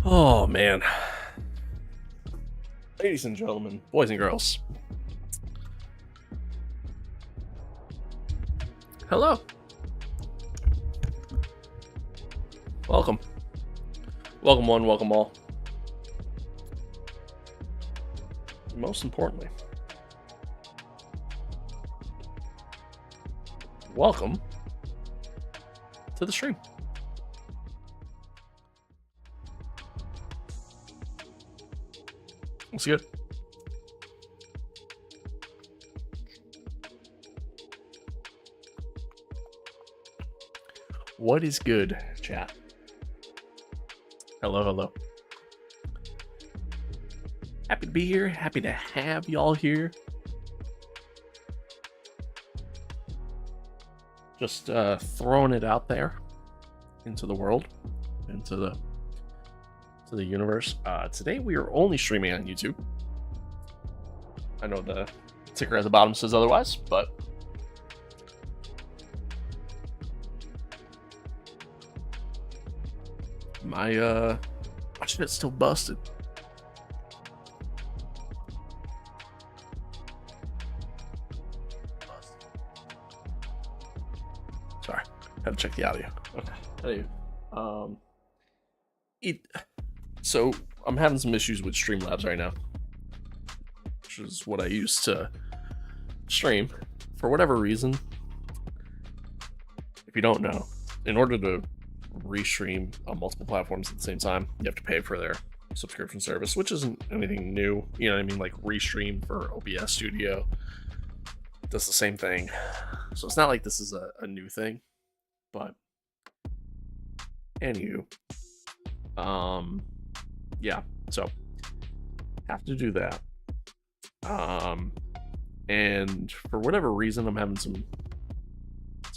Oh man, ladies and gentlemen, boys and girls, hello, welcome one, welcome all. Most importantly, welcome to the stream. What's good? What is good, chat? Hello. Happy to be here. Happy to have y'all here. Just throwing it out there into the world, into the universe. Today we are only streaming on YouTube. I know the ticker at the bottom says otherwise, but my shit's still busted. Sorry, had to check the audio. Okay, so I'm having some issues with Streamlabs right now, which is what I use to stream. For whatever reason, if you don't know, in order to restream on multiple platforms at the same time, you have to pay for their subscription service, which isn't anything new. You know what I mean? Like Restream for OBS Studio does the same thing. So it's not like this is a new thing, but Anywho, yeah, so have to do that. And for whatever reason, I'm having some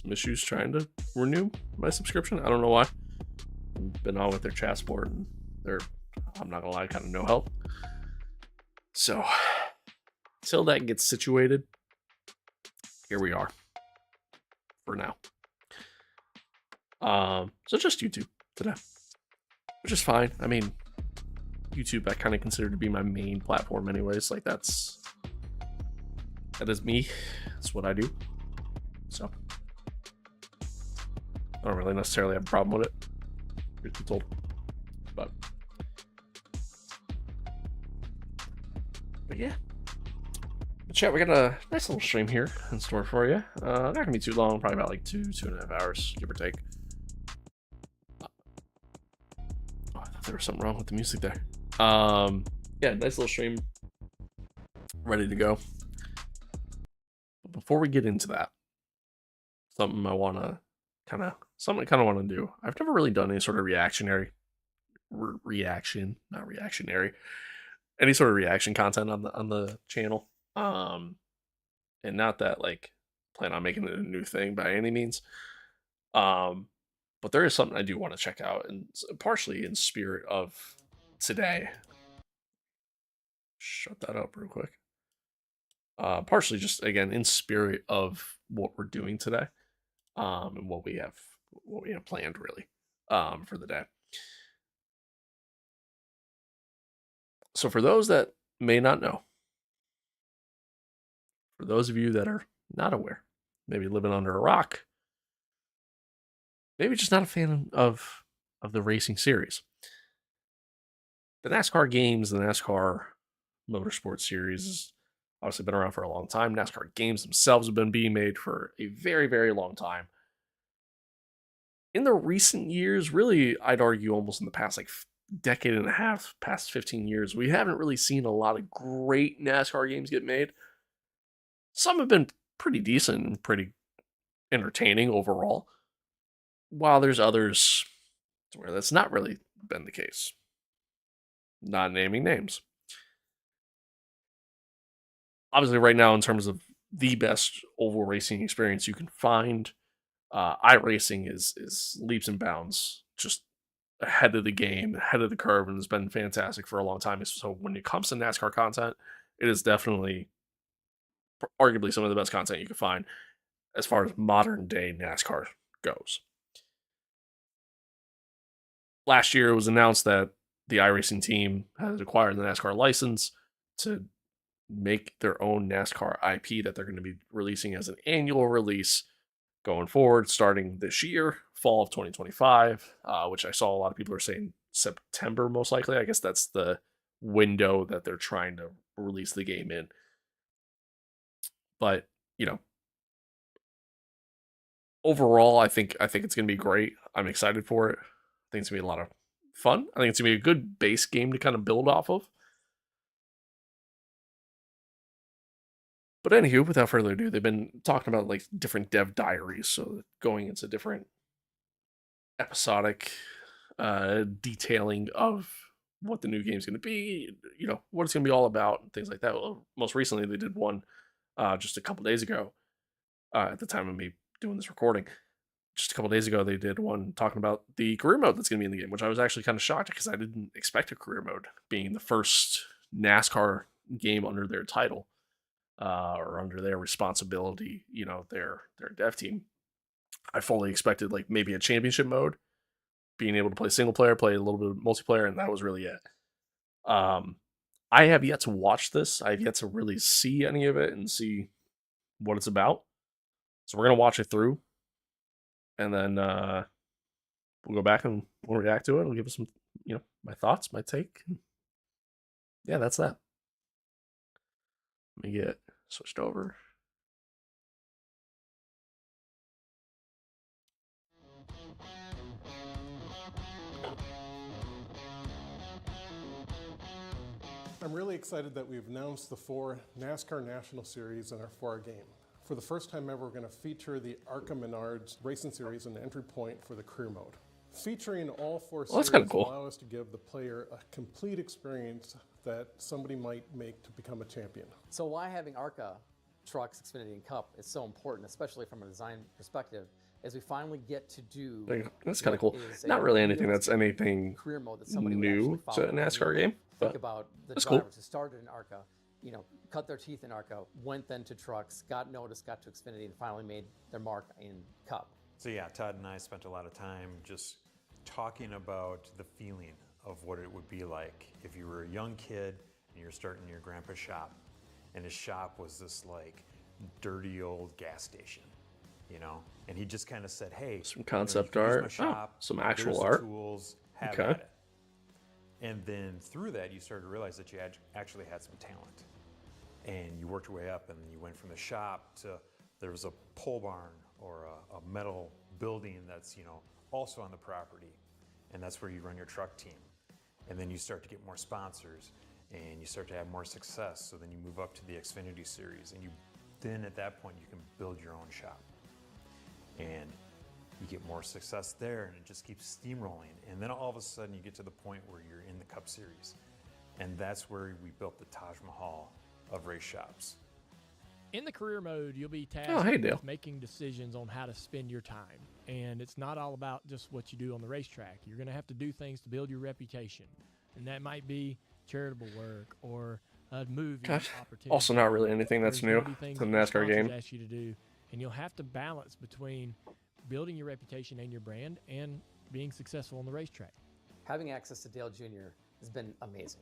issues trying to renew my subscription. I don't know why. I've been on with their chat support, and they're, I'm not gonna lie, kind of no help. So till that gets situated, here we are for now. So just YouTube today, which is fine. I mean, YouTube I kind of consider to be my main platform anyways. Like that is me. That's what I do. So I don't really necessarily have a problem with it, truth be told. But yeah. But chat, we got a nice little stream here in store for you. Not gonna be too long, probably about like 2.5 hours, give or take. Oh, I thought there was something wrong with the music there. Yeah, nice little stream, ready to go. But before we get into that, something I want to kind of want to do. I've never really done any sort of any sort of reaction content on the channel. And not that like plan on making it a new thing by any means. But there is something I do want to check out, and partially in spirit of today. Shut that up real quick. Partially just again in spirit of what we're doing today, and what we have planned really, for the day. So for those that may not know, for those of you that are not aware, maybe living under a rock, maybe just not a fan of the racing series, the NASCAR games, the NASCAR Motorsport series has obviously been around for a long time. NASCAR games themselves have been being made for a very, very long time. In the recent years, really, I'd argue almost in the past like decade and a half, past 15 years, we haven't really seen a lot of great NASCAR games get made. Some have been pretty decent and pretty entertaining overall, while there's others where that's not really been the case. Not naming names. Obviously, right now, in terms of the best oval racing experience you can find, iRacing is leaps and bounds, just ahead of the game, ahead of the curve, and has been fantastic for a long time. So when it comes to NASCAR content, it is definitely arguably some of the best content you can find as far as modern day NASCAR goes. Last year, it was announced that the iRacing team has acquired the NASCAR license to make their own NASCAR IP that they're going to be releasing as an annual release going forward, starting this year, fall of 2025, which I saw a lot of people are saying September most likely. I guess that's the window that they're trying to release the game in. But, overall, I think it's going to be great. I'm excited for it. I think it's going to be a lot of fun. I think it's going to be a good base game to kind of build off of. But anywho, without further ado, they've been talking about like different dev diaries, so going into different episodic detailing of what the new game's going to be, what it's going to be all about, and things like that. Well, most recently, they did one just a couple days ago, at the time of me doing this recording. Just a couple days ago, they did one talking about the career mode that's going to be in the game, which I was actually kind of shocked because I didn't expect a career mode being the first NASCAR game under their title. Or under their responsibility, their dev team. I fully expected like maybe a championship mode, being able to play single player, play a little bit of multiplayer, and that was really it. I have yet to watch this. I have yet to really see any of it and see what it's about. So we're gonna watch it through, and then we'll go back and we'll react to it. We'll give us some, my thoughts, my take. Yeah, that's that. Let me get switched over. I'm really excited that we've announced the 4 NASCAR National Series in our 4 game. For the first time ever, we're going to feature the ARCA Menards Racing Series and the entry point for the career mode. Featuring all four Well, that's series kind of cool. allow us to give the player a complete experience that somebody might make to become a champion. So why having ARCA trucks, Xfinity, and Cup is so important, especially from a design perspective, is we finally get to do. That's kind of what cool. is a Not really anything that's realistic anything career mode that somebody would actually new follow. to a NASCAR I mean, game, Think but about the that's cool. drivers who started in ARCA, cut their teeth in ARCA, went then to trucks, got noticed, got to Xfinity, and finally made their mark in Cup. So yeah, Todd and I spent a lot of time just talking about the feeling of what it would be like if you were a young kid and you're starting your grandpa's shop, and his shop was this like dirty old gas station, and he just kind of said, "Hey, Some concept you can use my art. shop, Some actual here's the art. tools, have Okay. at it." And then through that, you started to realize that you actually had some talent, and you worked your way up, and you went from the shop to there was a pole barn or a metal building that's also on the property, and that's where you run your truck team. And then you start to get more sponsors, and you start to have more success. So then you move up to the Xfinity Series, and then at that point you can build your own shop, and you get more success there, and it just keeps steamrolling. And then all of a sudden you get to the point where you're in the Cup Series, and that's where we built the Taj Mahal of race shops. In the career mode, you'll be tasked Dale. with making decisions on how to spend your time. And it's not all about just what you do on the racetrack. You're going to have to do things to build your reputation. And that might be charitable work or a movie Gosh, opportunity. also not really anything that's There's new gonna be things to the that your NASCAR sponsors game. ask you to do. And you'll have to balance between building your reputation and your brand and being successful on the racetrack. Having access to Dale Jr. has been amazing.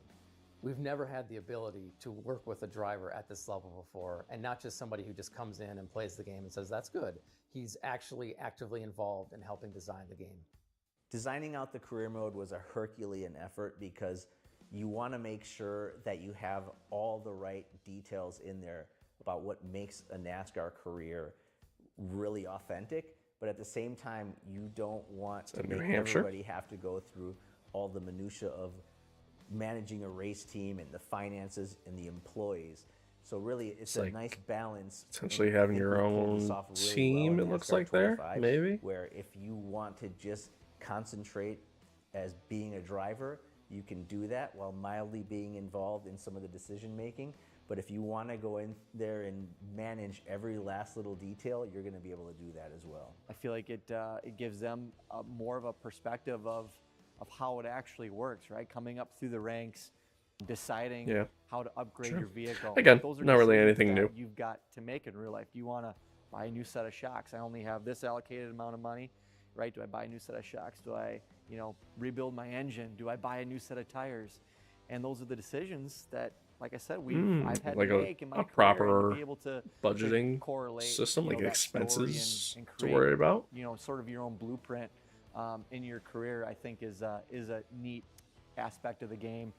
We've never had the ability to work with a driver at this level before, and not just somebody who just comes in and plays the game and says, that's good. He's actually actively involved in helping design the game. Designing out the career mode was a Herculean effort because you want to make sure that you have all the right details in there about what makes a NASCAR career really authentic, but at the same time, you don't want to New make Hampshire? everybody have to go through all the minutia of managing a race team and the finances and the employees. So really, it's a like nice balance. essentially and I having think your we pulled this own off really team, well in it looks NASCAR like there, 25, maybe? where if you want to just concentrate as being a driver, you can do that while mildly being involved in some of the decision making. But if you want to go in there and manage every last little detail, you're going to be able to do that as well. I feel like it gives them more of a perspective of how it actually works, right? Coming up through the ranks, deciding how to upgrade your vehicle. Again, Those are not really decisions anything that new. you've got to make in real life. Do you want to buy a new set of shocks? I only have this allocated amount of money, right? Do I buy a new set of shocks? Do I, rebuild my engine? Do I buy a new set of tires? And those are the decisions that, like I said, I've had like to make in my a career, and proper to be able to budgeting correlate system, like that story expenses and to create, worry about. sort of your own blueprint in your career, I think is a neat aspect of the game.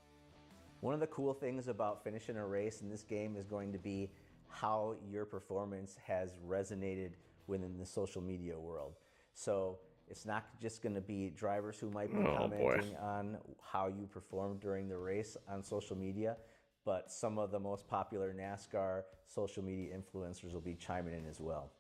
One of the cool things about finishing a race in this game is going to be how your performance has resonated within the social media world. So it's not just going to be drivers who might be commenting on how you performed during the race on social media, but some of the most popular NASCAR social media influencers will be chiming in as well.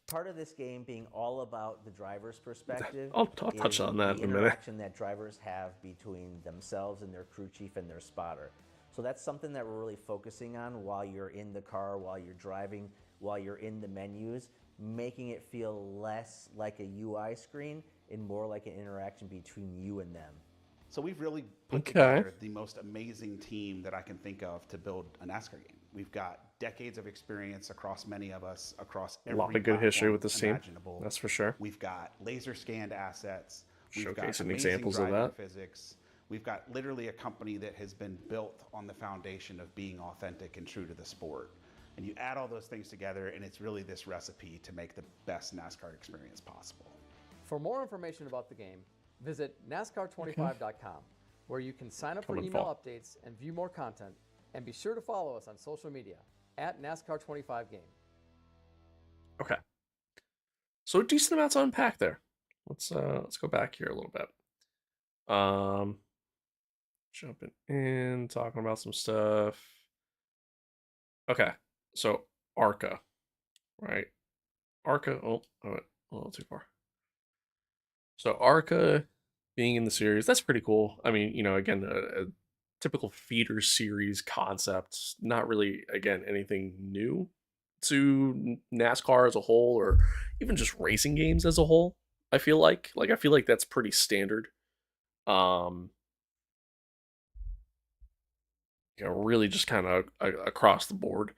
Part of this game being all about the driver's perspective. I'll touch on that the in a minute. interaction that drivers have between themselves and their crew chief and their spotter. So that's something that we're really focusing on while you're in the car, while you're driving, while you're in the menus, making it feel less like a UI screen and more like an interaction between you and them. So we've really put together the most amazing team that I can think of to build a NASCAR game. We've got decades of experience across many of us, across every A lot of good history platform with this team, imaginable. that's for sure. We've got laser scanned assets. We've got Showcasing amazing examples of driving that. physics. We've got literally a company that has been built on the foundation of being authentic and true to the sport. And you add all those things together, and it's really this recipe to make the best NASCAR experience possible. For more information about the game, visit NASCAR25.com, where you can sign up for Coming email fall. updates and view more content. And be sure to follow us on social media at NASCAR25Game. Okay. So a decent amount to unpack there. Let's go back here a little bit. Jumping in, talking about some stuff. Okay, so ARCA, right? ARCA. Oh, I went a little too far. So ARCA being in the series. That's pretty cool. I mean, again, a typical feeder series concept, not really, again, anything new to NASCAR as a whole, or even just racing games as a whole. I feel like that's pretty standard. Um, really just kind of across the board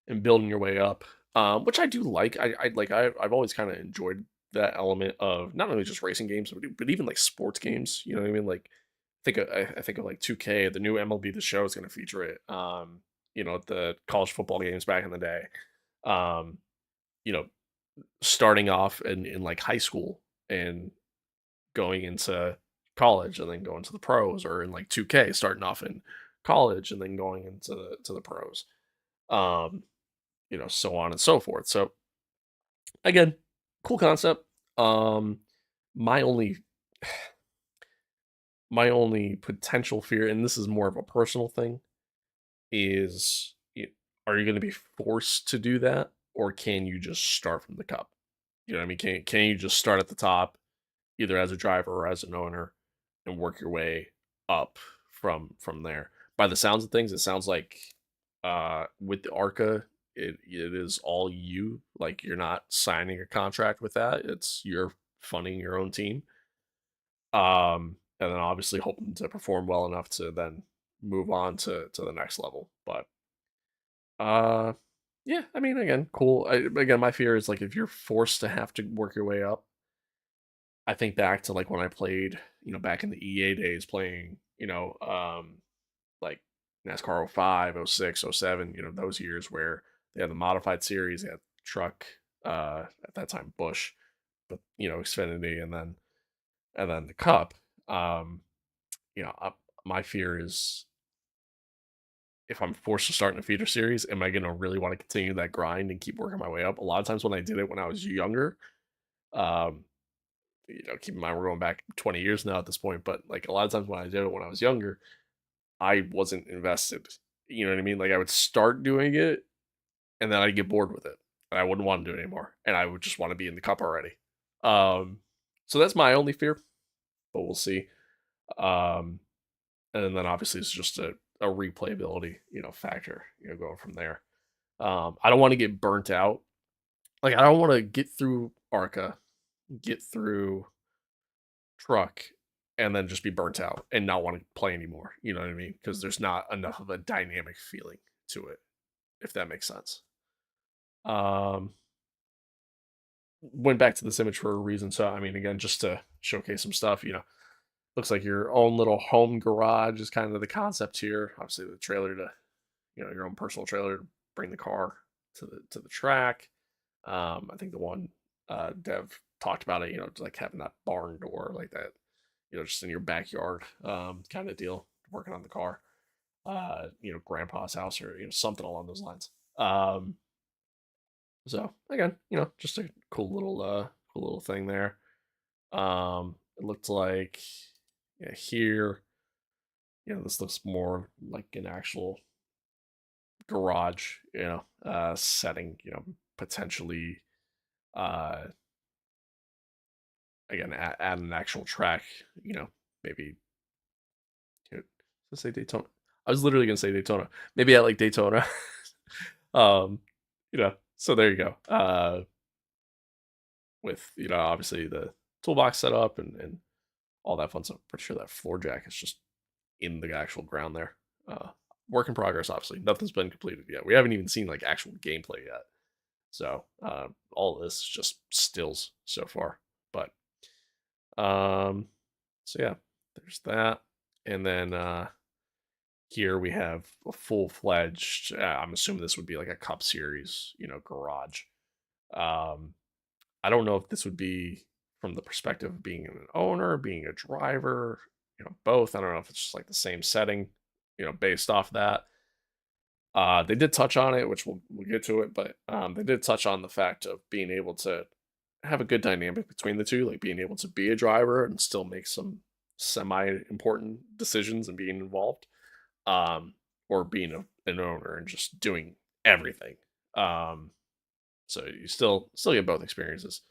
and building your way up, which I do like. I've always kind of enjoyed that element of not only just racing games, but even like sports games. You know what I mean? Like, I think of like 2K, the new MLB The Show is going to feature it. The college football games back in the day. Um, you know, starting off in like high school and going into college and then going to the pros, or in like 2K starting off in college and then going into the pros. Um, so on and so forth. So again, cool concept. Um, my only my only potential fear, and this is more of a personal thing, is are you going to be forced to do that, or can you just start from the cup? You know what I mean? Can you just start at the top, either as a driver or as an owner, and work your way up from there? By the sounds of things, it sounds like with the ARCA, it is all you. Like, you're not signing a contract with that. It's you're funding your own team. And then obviously hoping to perform well enough to then move on to the next level. But uh yeah, I mean, again, cool. Again, my fear is like if you're forced to have to work your way up. I think back to like when I played, back in the EA days, playing, like NASCAR 05, 06, 07, those years where they had the modified series, they had truck, at that time Bush, but Xfinity, and then the Cup. Um, my fear is, if I'm forced to start in a feeder series, am I gonna really want to continue that grind and keep working my way up? A lot of times when I did it when I was younger, um, keep in mind we're going back 20 years now at this point, but like a lot of times when I did it when I was younger, I wasn't invested. You know what I mean? Like, I would start doing it and then I'd get bored with it and I wouldn't want to do it anymore. And I would just want to be in the cup already. Um, so that's my only fear, but we'll see. Um, and then obviously it's just a replayability, factor, going from there. I don't want to get burnt out. Like, I don't want to get through ARCA, get through truck, and then just be burnt out and not want to play anymore. You know what I mean? Because there's not enough of a dynamic feeling to it, if that makes sense. Um, went back to this image for a reason. So I mean, again, just to showcase some stuff. Looks like your own little home garage is kind of the concept here. Obviously, the trailer to, your own personal trailer to bring the car to the track. I think the one Dev talked about it, like having that barn door like that, just in your backyard, kind of deal, working on the car, grandpa's house, or, something along those lines. So again, just a cool little thing there. It looked like, yeah, here, this looks more like an actual garage, setting, potentially, uh, again, at an actual track, maybe, let's say Daytona. I was literally gonna say Daytona. Maybe at like Daytona. um, so there you go. With, obviously the toolbox set up and all that fun stuff. Pretty sure that floor jack is just in the actual ground there. Work in progress, obviously. Nothing's been completed yet. We haven't even seen like actual gameplay yet. So all of this is just stills so far. But so yeah, there's that. And then here we have a full-fledged, I'm assuming this would be like a Cup Series, garage. Um, I don't know if this would be from the perspective of being an owner, being a driver, both. I don't know if it's just like the same setting, based off that. They did touch on it, which we'll get to it, but they did touch on the fact of being able to have a good dynamic between the two, like being able to be a driver and still make some semi-important decisions and being involved, um, or being an owner and just doing everything. Um, so you still get both experiences.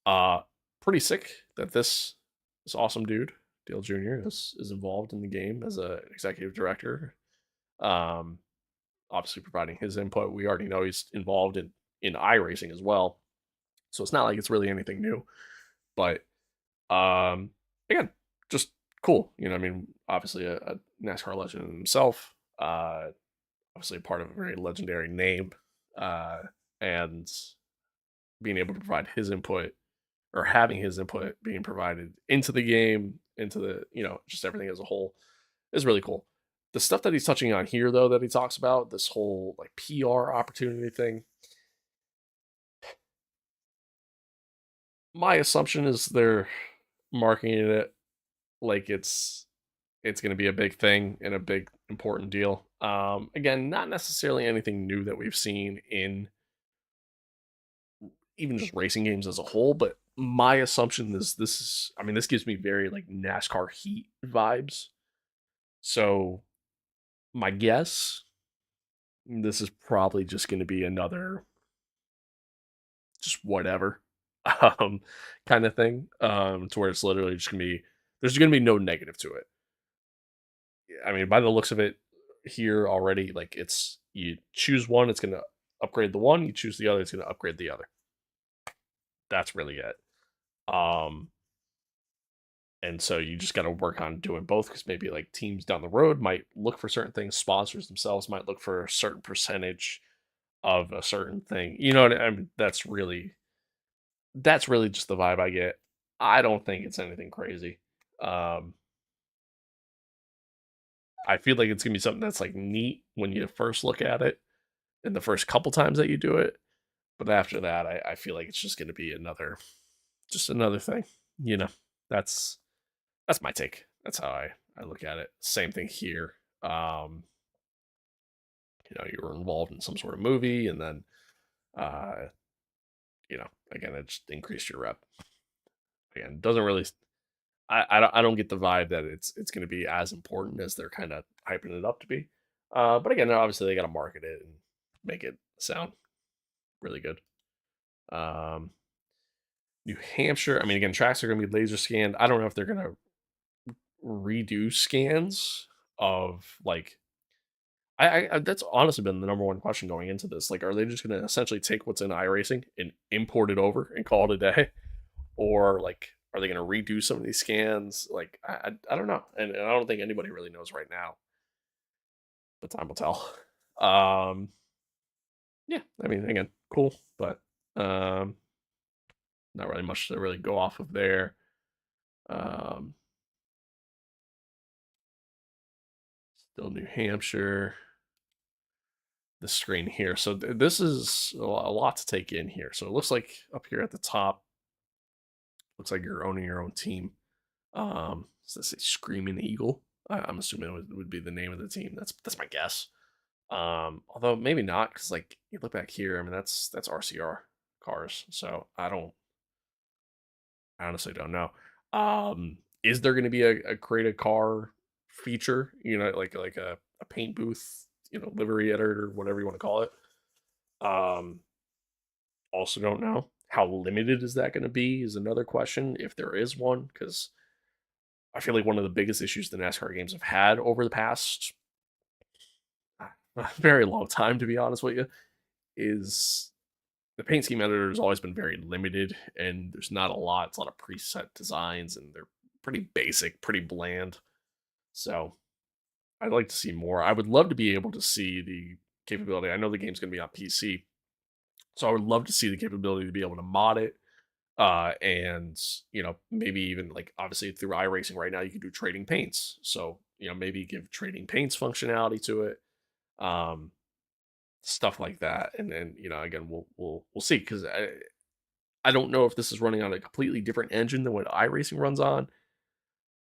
Uh, Pretty sick that this awesome dude, Dale Jr. is involved in the game as a executive director. Um, Obviously providing his input. We already know he's involved in iRacing as well, so it's not like it's really anything new. But again, just cool. You know, I mean, obviously a NASCAR legend himself. Obviously a part of a very legendary name, and being able to provide his input or having his input being provided into the game, into the, just everything as a whole is really cool. The stuff that he's touching on here, though, that he talks about, this whole like PR opportunity thing, my assumption is they're marketing it like it's going to be a big thing and a big important deal. Again, not necessarily anything new that we've seen in even just racing games as a whole, but my assumption is I mean, this gives me very like NASCAR Heat vibes. So my guess, this is probably just going to be another just whatever um kind of thing, to where it's literally just going to be, there's going to be no negative to it. I mean, by the looks of it here already, like it's, you choose one, it's going to upgrade the one, you choose the other, it's going to upgrade the other. That's really it. Um and so you just got to work on doing both, because maybe like teams down the road might look for certain things, sponsors themselves might look for a certain percentage of a certain thing. You know what I mean? That's really just the vibe I get. I don't think it's anything crazy. Um I feel like it's gonna be something that's like neat when you first look at it in the first couple times that you do it. But after that, I feel like it's just gonna be another thing. You know, that's that's my take. That's how I look at it. Same thing here. You were involved in some sort of movie, and then uh, again, it just increased your rep. Again, doesn't really. I don't get the vibe that it's going to be as important as they're kind of hyping it up to be. But again, obviously they got to market it and make it sound really good. Um, New Hampshire. I mean, again, tracks are going to be laser scanned. I don't know if they're going to redo scans of like. I that's honestly been the number one question going into this. Like, are they just going to essentially take what's in iRacing and import it over and call it a day, or like, are they going to redo some of these scans? Like, I don't know, and I don't think anybody really knows right now. But time will tell. Um, yeah, I mean, again, cool, but not really much to really go off of there. Um, Still New Hampshire. The screen here. So this is a lot to take in here. So it looks like up here at the top, looks like you're owning your own team. So this is Screaming Eagle. I'm assuming it would be the name of the team. That's my guess. Although maybe not, because like you look back here, I mean that's RCR cars. So I honestly don't know. Is there going to be a create a car feature? Like a paint booth, livery editor, whatever you want to call it. Um, Also don't know. How limited is that going to be is another question, if there is one, because I feel like one of the biggest issues the NASCAR games have had over the past a very long time, to be honest with you, is the paint scheme editor has always been very limited, and there's not a lot. It's a lot of preset designs, and they're pretty basic, pretty bland. So I'd like to see more. I would love to be able to see the capability. I know the game's going to be on PC, so I would love to see the capability to be able to mod it. And maybe even like obviously through iRacing right now you can do trading paints. So maybe give trading paints functionality to it, um, stuff like that. And then again we'll see, because I don't know if this is running on a completely different engine than what iRacing runs on.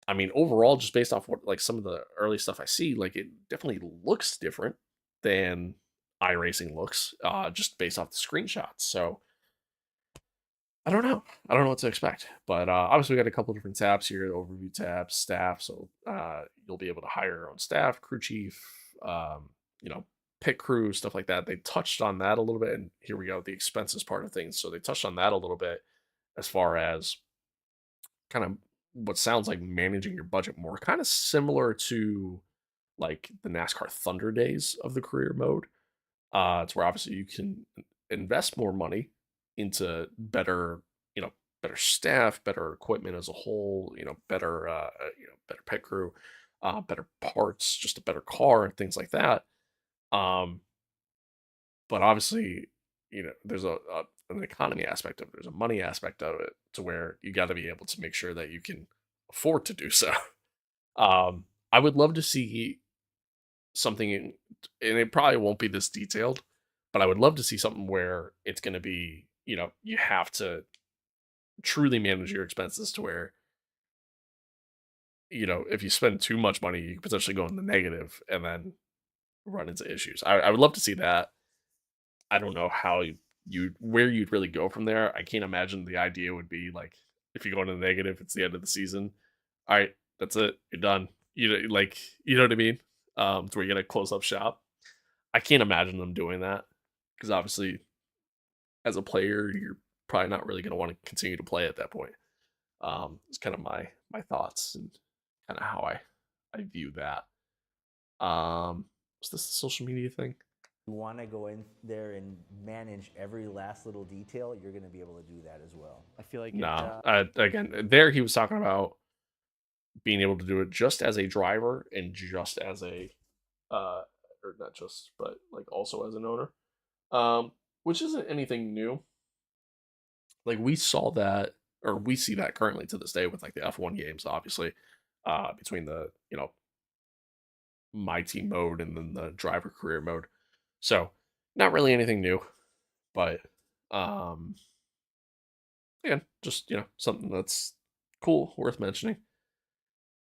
I mean, overall, just based off what like some of the early stuff I see, like it definitely looks different than iRacing looks, just based off the screenshots. So I don't know. I don't know what to expect. But obviously, we got a couple different tabs here: overview tab, staff. So you'll be able to hire your own staff, crew chief, um, pit crew, stuff like that. They touched on that a little bit, and here we go, the expenses part of things. So they touched on that a little bit as far as kind of what sounds like managing your budget more, kind of similar to like the NASCAR Thunder days of the career mode. It's where obviously you can invest more money into better, better staff, better equipment as a whole, better pit crew, better parts, just a better car and things like that. Um, but obviously, there's an economy aspect of it, there's a money aspect of it, to where you got to be able to make sure that you can afford to do so. I would love to see something, and it probably won't be this detailed, but I would love to see something where it's going to be, you have to truly manage your expenses to where, if you spend too much money, you could potentially go in the negative and then run into issues. I would love to see that. I don't know how where you'd really go from there. I can't imagine the idea would be like, if you go into the negative, it's the end of the season. All right, that's it. You're done. You know what I mean? To where you gotta close up shop. I can't imagine them doing that, because obviously, as a player, you're probably not really gonna want to continue to play at that point. It's kind of my thoughts and kind of how I view that. Is this the social media thing? You want to go in there and manage every last little detail, you're going to be able to do that as well. I feel like No. Again, there he was talking about being able to do it just as a driver and just as a, or not just, but like also as an owner, which isn't anything new. Like we saw that, or we see that currently to this day with like the F1 games, obviously, between the my team mode and then the driver career mode. So not really anything new, but um, again, just something that's cool, worth mentioning.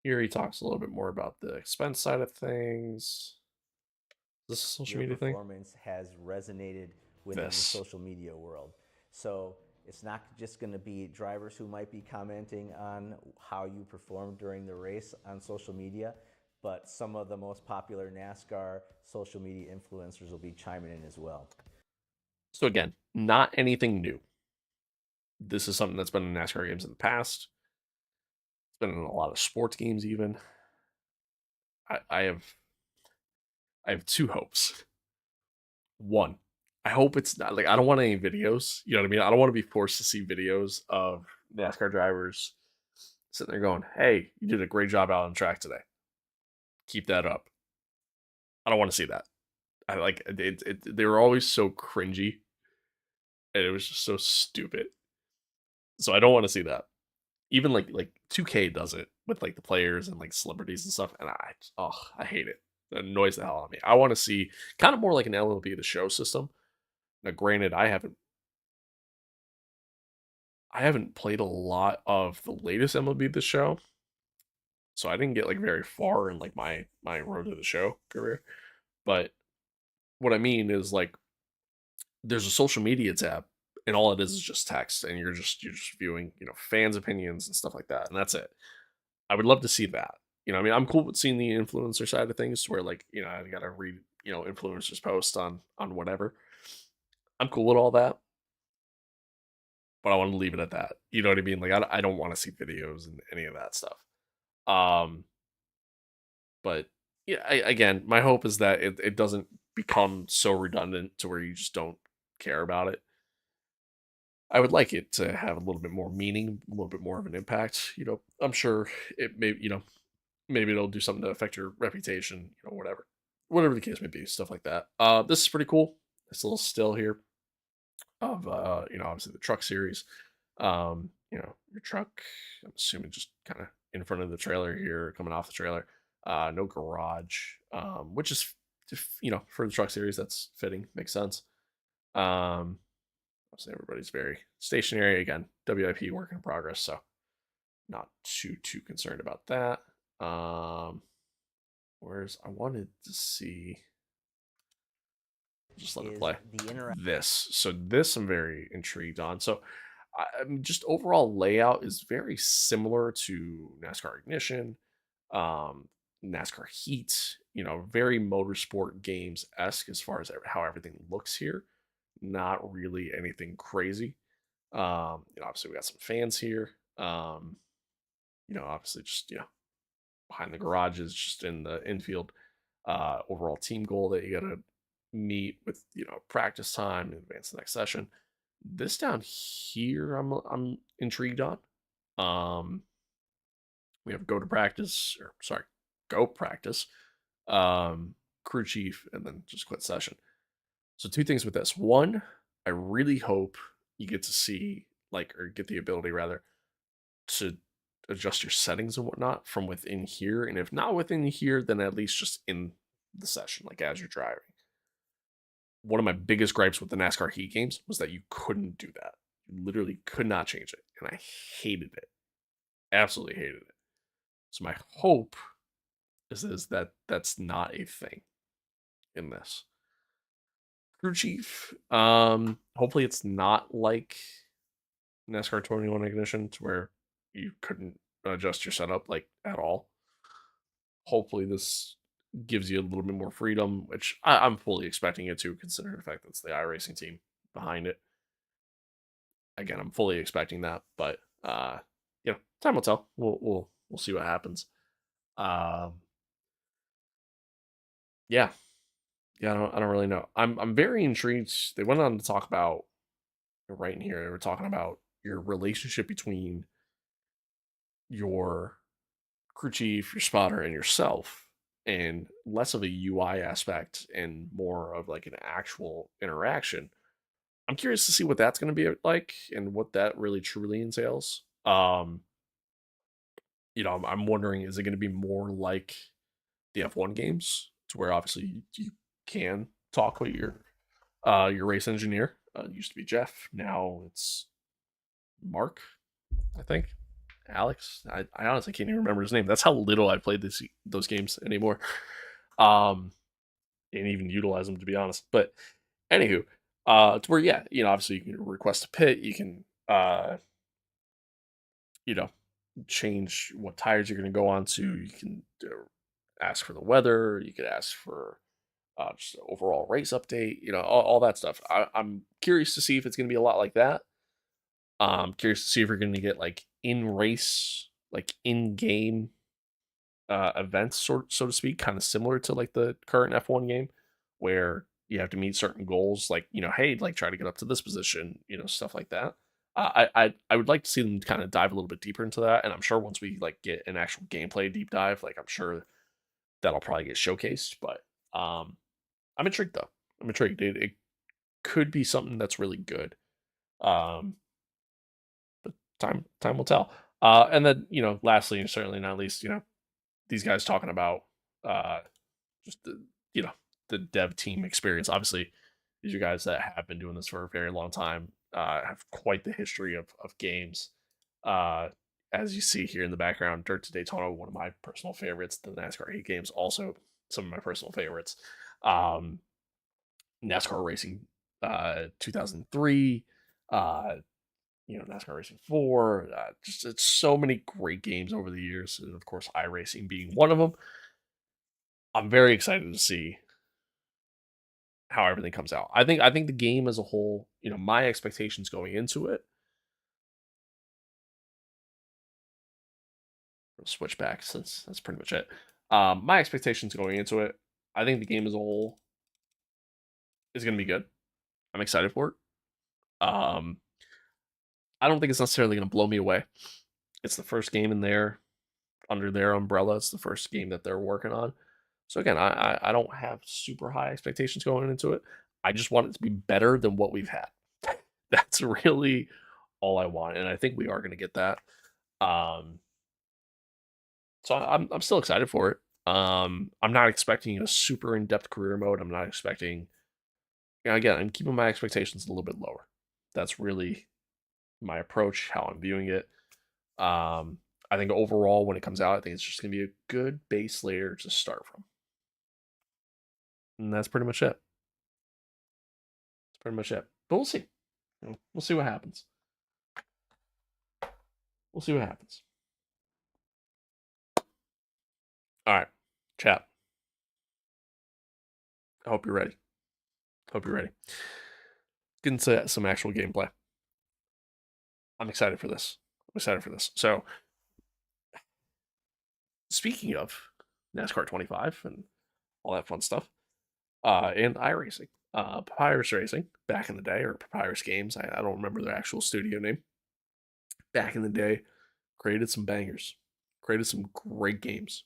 Here he talks a little bit more about the expense side of things. Is this a social Your media thing? performance has resonated within the This. social media world. So it's not just going to be drivers who might be commenting on how you performed during the race on social media, but some of the most popular NASCAR social media influencers will be chiming in as well. So again, not anything new. This is something that's been in NASCAR games in the past. It's been in a lot of sports games even. I have two hopes. One, I hope it's not like, I don't want any videos. You know what I mean? I don't want to be forced to see videos of NASCAR drivers sitting there going, "Hey, you did a great job out on track today. Keep that up." I don't want to see that. I like it. They were always so cringy, and it was just so stupid. So I don't want to see that. Even like 2K does it with like the players and like celebrities and stuff, and I hate it. It annoys the hell out of me. I want to see kind of more like an MLB The Show system. Now, granted, I haven't played a lot of the latest MLB The Show, so I didn't get like very far in like my road to the show career. But what I mean is, like, there's a social media tab, and all it is just text, and you're just viewing fans' opinions and stuff like that, and that's it. I would love to see that. I mean, I'm cool with seeing the influencer side of things, where like I gotta read influencers post on whatever. I'm cool with all that, but I want to leave it at that. You know what I mean? Like I don't want to see videos and any of that stuff. Um, but yeah, again, my hope is that it doesn't become so redundant to where you just don't care about it. I would like it to have a little bit more meaning, a little bit more of an impact. I'm sure it may, maybe it'll do something to affect your reputation, whatever the case may be, stuff like that. This is pretty cool. It's a little still here of, obviously the truck series. Your truck, I'm assuming just kind of in front of the trailer here, coming off the trailer. No garage, which is, for the truck series, that's fitting, makes sense. Obviously everybody's very stationary. Again, WIP work in progress, so not too concerned about that. Whereas I wanted to see, just let it play. This. So this I'm very intrigued on. So just overall layout is very similar to NASCAR Ignition, NASCAR Heat. Very motorsport games esque as far as how everything looks here. Not really anything crazy. Obviously we got some fans here. obviously just behind the garages, just in the infield. Overall team goal that you gotta meet with practice time in advance of the next session. This down here, I'm intrigued on. Um, we have go practice, crew chief, and then just quit session. So two things with this. One, I really hope you get to see or get the ability rather to adjust your settings and whatnot from within here. And if not within here, then at least just in the session, like as you're driving. One of my biggest gripes with the NASCAR Heat games was that you couldn't do that. You literally could not change it. And I hated it. Absolutely hated it. So my hope is that that's not a thing in this. Crew chief. Hopefully it's not like NASCAR 21 Ignition to where you couldn't adjust your setup at all. Hopefully this gives you a little bit more freedom, which I'm fully expecting it to, considering the fact that it's the iRacing team behind it. Again, I'm fully expecting that, but time will tell. We'll see what happens. Yeah, I don't really know. I'm very intrigued. They went on to talk about right in here. They were talking about your relationship between your crew chief, your spotter, and yourself, and less of a UI aspect and more of like an actual interaction. I'm curious to see what that's going to be like and what that really truly entails. I'm wondering, is it going to be more like the F1 games, to where obviously you can talk with your race engineer? It used to be Jeff, now it's Mark, I think. Alex. I honestly can't even remember his name. That's how little I played those games anymore. And even utilize them, to be honest. But anywho, to where obviously you can request a pit, you can you know change what tires you're going to go on to. You can ask for the weather. You could ask for just an overall race update. All that stuff. I'm curious to see if it's going to be a lot like that. I'm curious to see if we're going to get in race, in game events, so to speak, kind of similar to the current F1 game, where you have to meet certain goals, hey, try to get up to this position, stuff like that. I would like to see them kind of dive a little bit deeper into that, and I'm sure once we get an actual gameplay deep dive, I'm sure that'll probably get showcased. But I'm intrigued though. I'm intrigued. It could be something that's really good. But time will tell. And then lastly, and certainly not least, these guys talking about just the dev team experience. Obviously, these are guys that have been doing this for a very long time, have quite the history of games. As you see here in the background, Dirt to Daytona, one of my personal favorites. The NASCAR Heat games, also some of my personal favorites. NASCAR Racing 2003, NASCAR Racing 4. Just it's so many great games over the years, and of course, iRacing being one of them. I'm very excited to see how everything comes out. I think the game as a whole, my expectations going into it. I'll switch back since that's pretty much it. My expectations going into it, I think the game as a whole is going to be good. I'm excited for it. I don't think it's necessarily going to blow me away. It's the first game under their umbrella. It's the first game that they're working on. So again, I don't have super high expectations going into it. I just want it to be better than what we've had. That's really all I want, and I think we are going to get that. So I'm still excited for it. I'm not expecting a super in-depth career mode. I'm not expecting. Again, I'm keeping my expectations a little bit lower. That's really my approach, how I'm viewing it. I think overall, when it comes out, I think it's just going to be a good base layer to start from. And that's pretty much it. That's pretty much it. But we'll see. We'll see what happens. We'll see what happens. All right, chat. I hope you're ready. Hope you're ready. Get into some actual gameplay. I'm excited for this. So, speaking of NASCAR 25 and all that fun stuff, and iRacing, Papyrus Racing back in the day, or Papyrus Games, I don't remember their actual studio name. Back in the day, created some bangers, created some great games.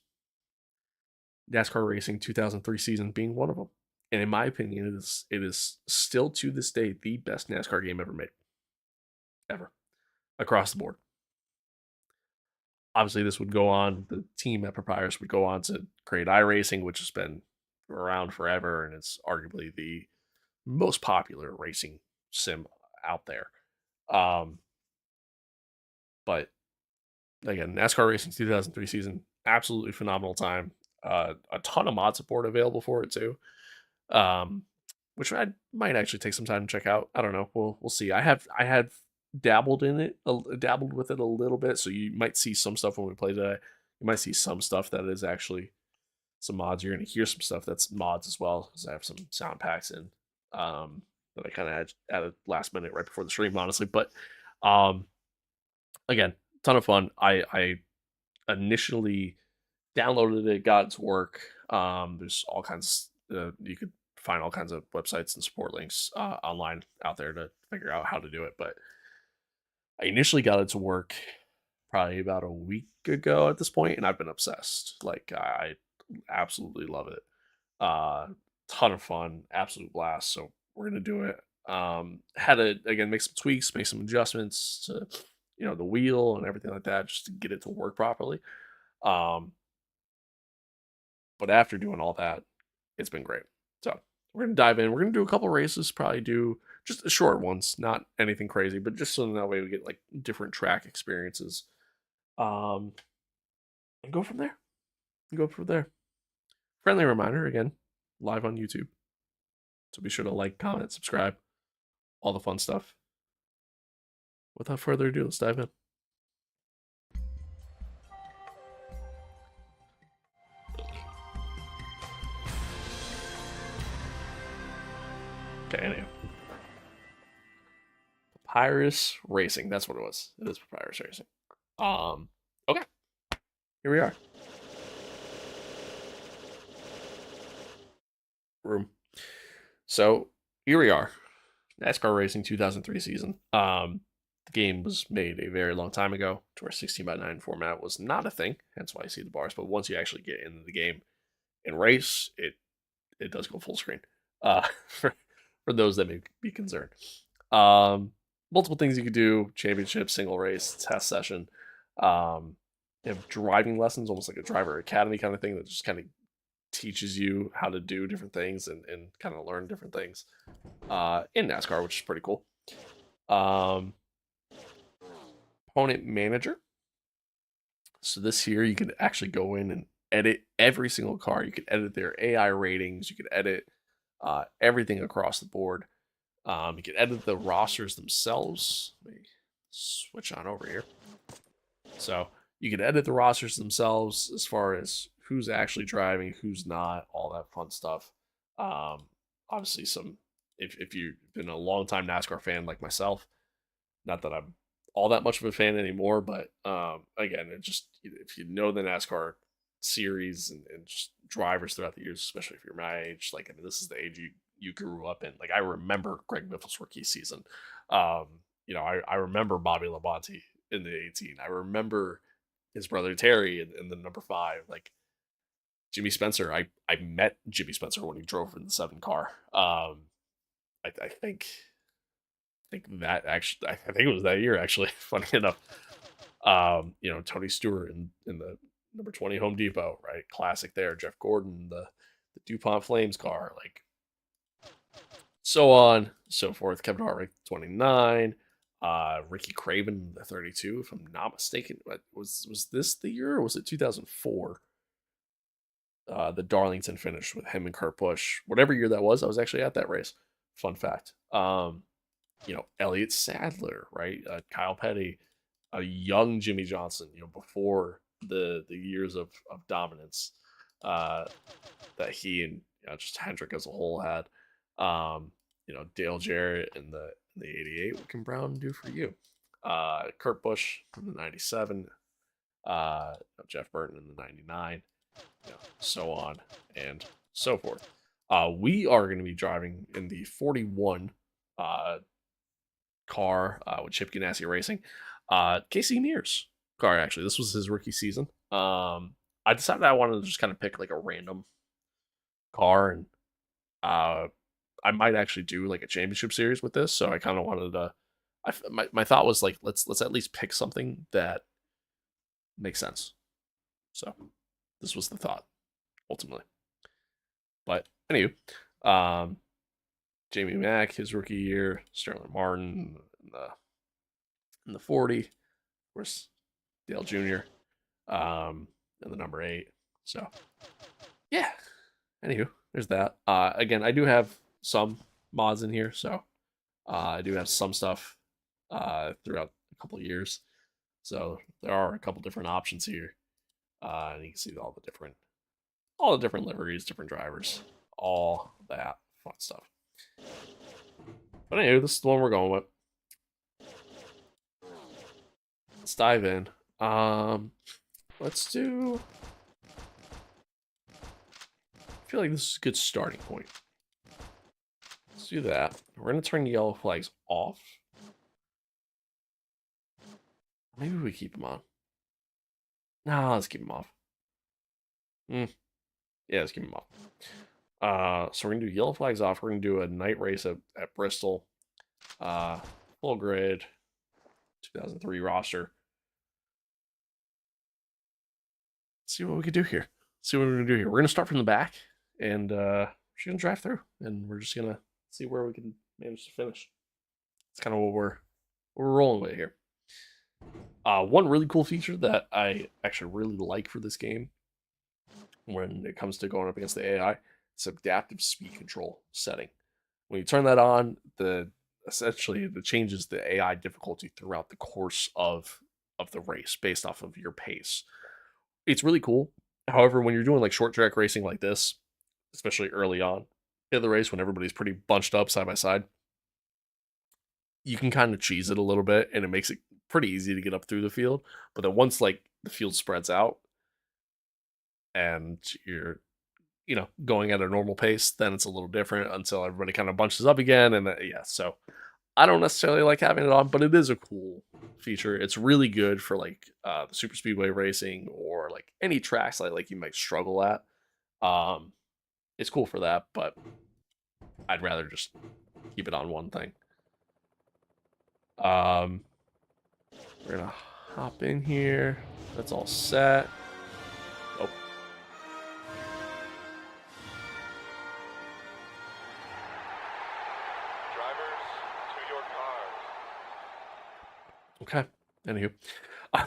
NASCAR Racing 2003 season being one of them. And in my opinion, it is still to this day the best NASCAR game ever made. Ever. Across the board. Obviously, this would go on, the team at Papyrus would go on to create iRacing, which has been around forever, and it's arguably the most popular racing sim out there. But again, NASCAR Racing 2003 season, absolutely phenomenal time. A ton of mod support available for it too, which I might actually take some time to check out. I don't know. We'll see. I have dabbled in it, dabbled with it a little bit. So you might see some stuff when we play today. You might see some stuff that is actually some mods. You're gonna hear some stuff that's mods as well, because I have some sound packs in that I kind of added last minute right before the stream, honestly. But again, ton of fun. I initially downloaded it, got it to work. There's all kinds. You could find all kinds of websites and support links online out there to figure out how to do it. But I initially got it to work probably about a week ago at this point, and I've been obsessed. Like I absolutely love it. Ton of fun, absolute blast. So we're gonna do it. Had to again make some tweaks, make some adjustments to the wheel and everything like that, just to get it to work properly. But after doing all that, it's been great. So we're gonna dive in. We're gonna do a couple races, probably do just short ones, not anything crazy, but just so that way we get like different track experiences. And go from there. Friendly reminder again, live on YouTube. So be sure to like, comment, subscribe, all the fun stuff. Without further ado, let's dive in. Okay, anyway. Papyrus Racing, that's what it was. It is Papyrus Racing. Okay. Here we are. Room. So here we are. NASCAR Racing 2003 season. The game was made a very long time ago, to where 16:9 format was not a thing, hence why you see the bars. But once you actually get into the game and race, it does go full screen. For those that may be concerned. Multiple things you could do: championship, single race, test session. You have driving lessons, almost like a driver academy kind of thing, that just kind of teaches you how to do different things and kind of learn different things in NASCAR, which is pretty cool. Opponent manager. So this here, you can actually go in and edit every single car. You can edit their AI ratings. You can edit everything across the board. You can edit the rosters themselves. Let me switch on over here. So you can edit the rosters themselves as far as who's actually driving, who's not, all that fun stuff. Obviously, if you've been a long time NASCAR fan like myself, not that I'm all that much of a fan anymore, but again, it just, if you know the NASCAR series and just drivers throughout the years, especially if you're my age, like, I mean, this is the age you grew up in. Like, I remember Greg Biffle's rookie season. I remember Bobby Labonte in the 18. I remember his brother Terry in the number 5. Like, Jimmy Spencer, I met Jimmy Spencer when he drove in the 7 car. I think that actually, I think it was that year actually. Funny enough, Tony Stewart in the number 20 Home Depot, right? Classic there. Jeff Gordon, the DuPont Flames car, like, so on, so forth. Kevin Harvick, 29. Ricky Craven, the 32, if I'm not mistaken. Was this the year, or was it 2004? The Darlington finish with him and Kurt Busch. Whatever year that was, I was actually at that race. Fun fact. Elliott Sadler, right? Kyle Petty, a young Jimmy Johnson, before the years of dominance that he and just Hendrick as a whole had. Dale Jarrett in the 88. What can Brown do for you? Kurt Busch from the 97. Jeff Burton in the 99, so on and so forth. We are going to be driving in the 41 car with Chip Ganassi Racing. Casey Mears car, actually. This was his rookie season. I decided I wanted to just kind of pick like a random car, and I might actually do like a championship series with this. So I kind of wanted to. My thought was like, let's at least pick something that makes sense. So this was the thought ultimately. But anyway, Jamie Mack, his rookie year, Sterling Martin in the 40, of course, Dale Jr. In the number 8. So yeah. Anywho, there's that. Again, I do have some mods in here, so I do have some stuff throughout a couple of years. So there are a couple different options here. And you can see all the different liveries, different drivers, all that fun stuff. But anyway, this is the one we're going with. Let's dive in. Let's do. I feel like this is a good starting point. Let's do that. We're gonna turn the yellow flags off. Maybe we keep them on. No, let's keep them off. Yeah, let's keep them off. So we're gonna do yellow flags off. We're gonna do a night race at Bristol. Full grid, 2003 roster. Let's see what we can do here. See what we're gonna do here. We're gonna start from the back, and we're just gonna drive through, and we're just gonna see where we can manage to finish. It's kind of what we're rolling with here. One really cool feature that I actually really like for this game, when it comes to going up against the AI, is adaptive speed control setting. When you turn that on, essentially it changes the AI difficulty throughout the course of the race based off of your pace. It's really cool. However, when you're doing like short track racing like this, especially early on in the race when everybody's pretty bunched up side by side, you can kind of cheese it a little bit, and it makes it pretty easy to get up through the field. But then once like the field spreads out and you're going at a normal pace, then it's a little different until everybody kind of bunches up again. And so I don't necessarily like having it on, but it is a cool feature. It's really good for like the super speedway racing or like any tracks like you might struggle at. It's cool for that, but I'd rather just keep it on one thing. We're gonna hop in here. That's all set. Oh. Okay. Anywho,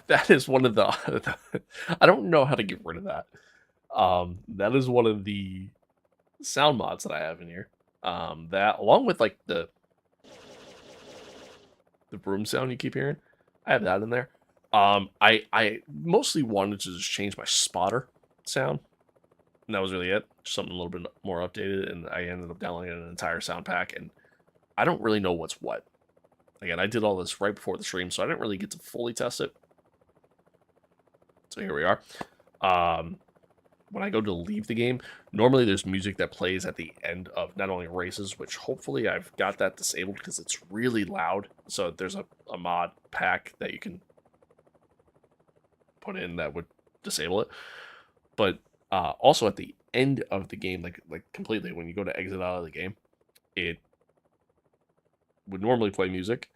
that is one of the. I don't know how to get rid of that. That is one of the sound mods that I have in here. That along with like the broom sound you keep hearing, I have that in there. I mostly wanted to just change my spotter sound, and that was really it. Just something a little bit more updated, and I ended up downloading an entire sound pack, and I don't really know what's what. Again, I did all this right before the stream, so I didn't really get to fully test it. So here we are. When I go to leave the game, normally there's music that plays at the end of not only races, which hopefully I've got that disabled because it's really loud. So there's a mod pack that you can put in that would disable it. But also at the end of the game, like completely, when you go to exit out of the game, it would normally play music.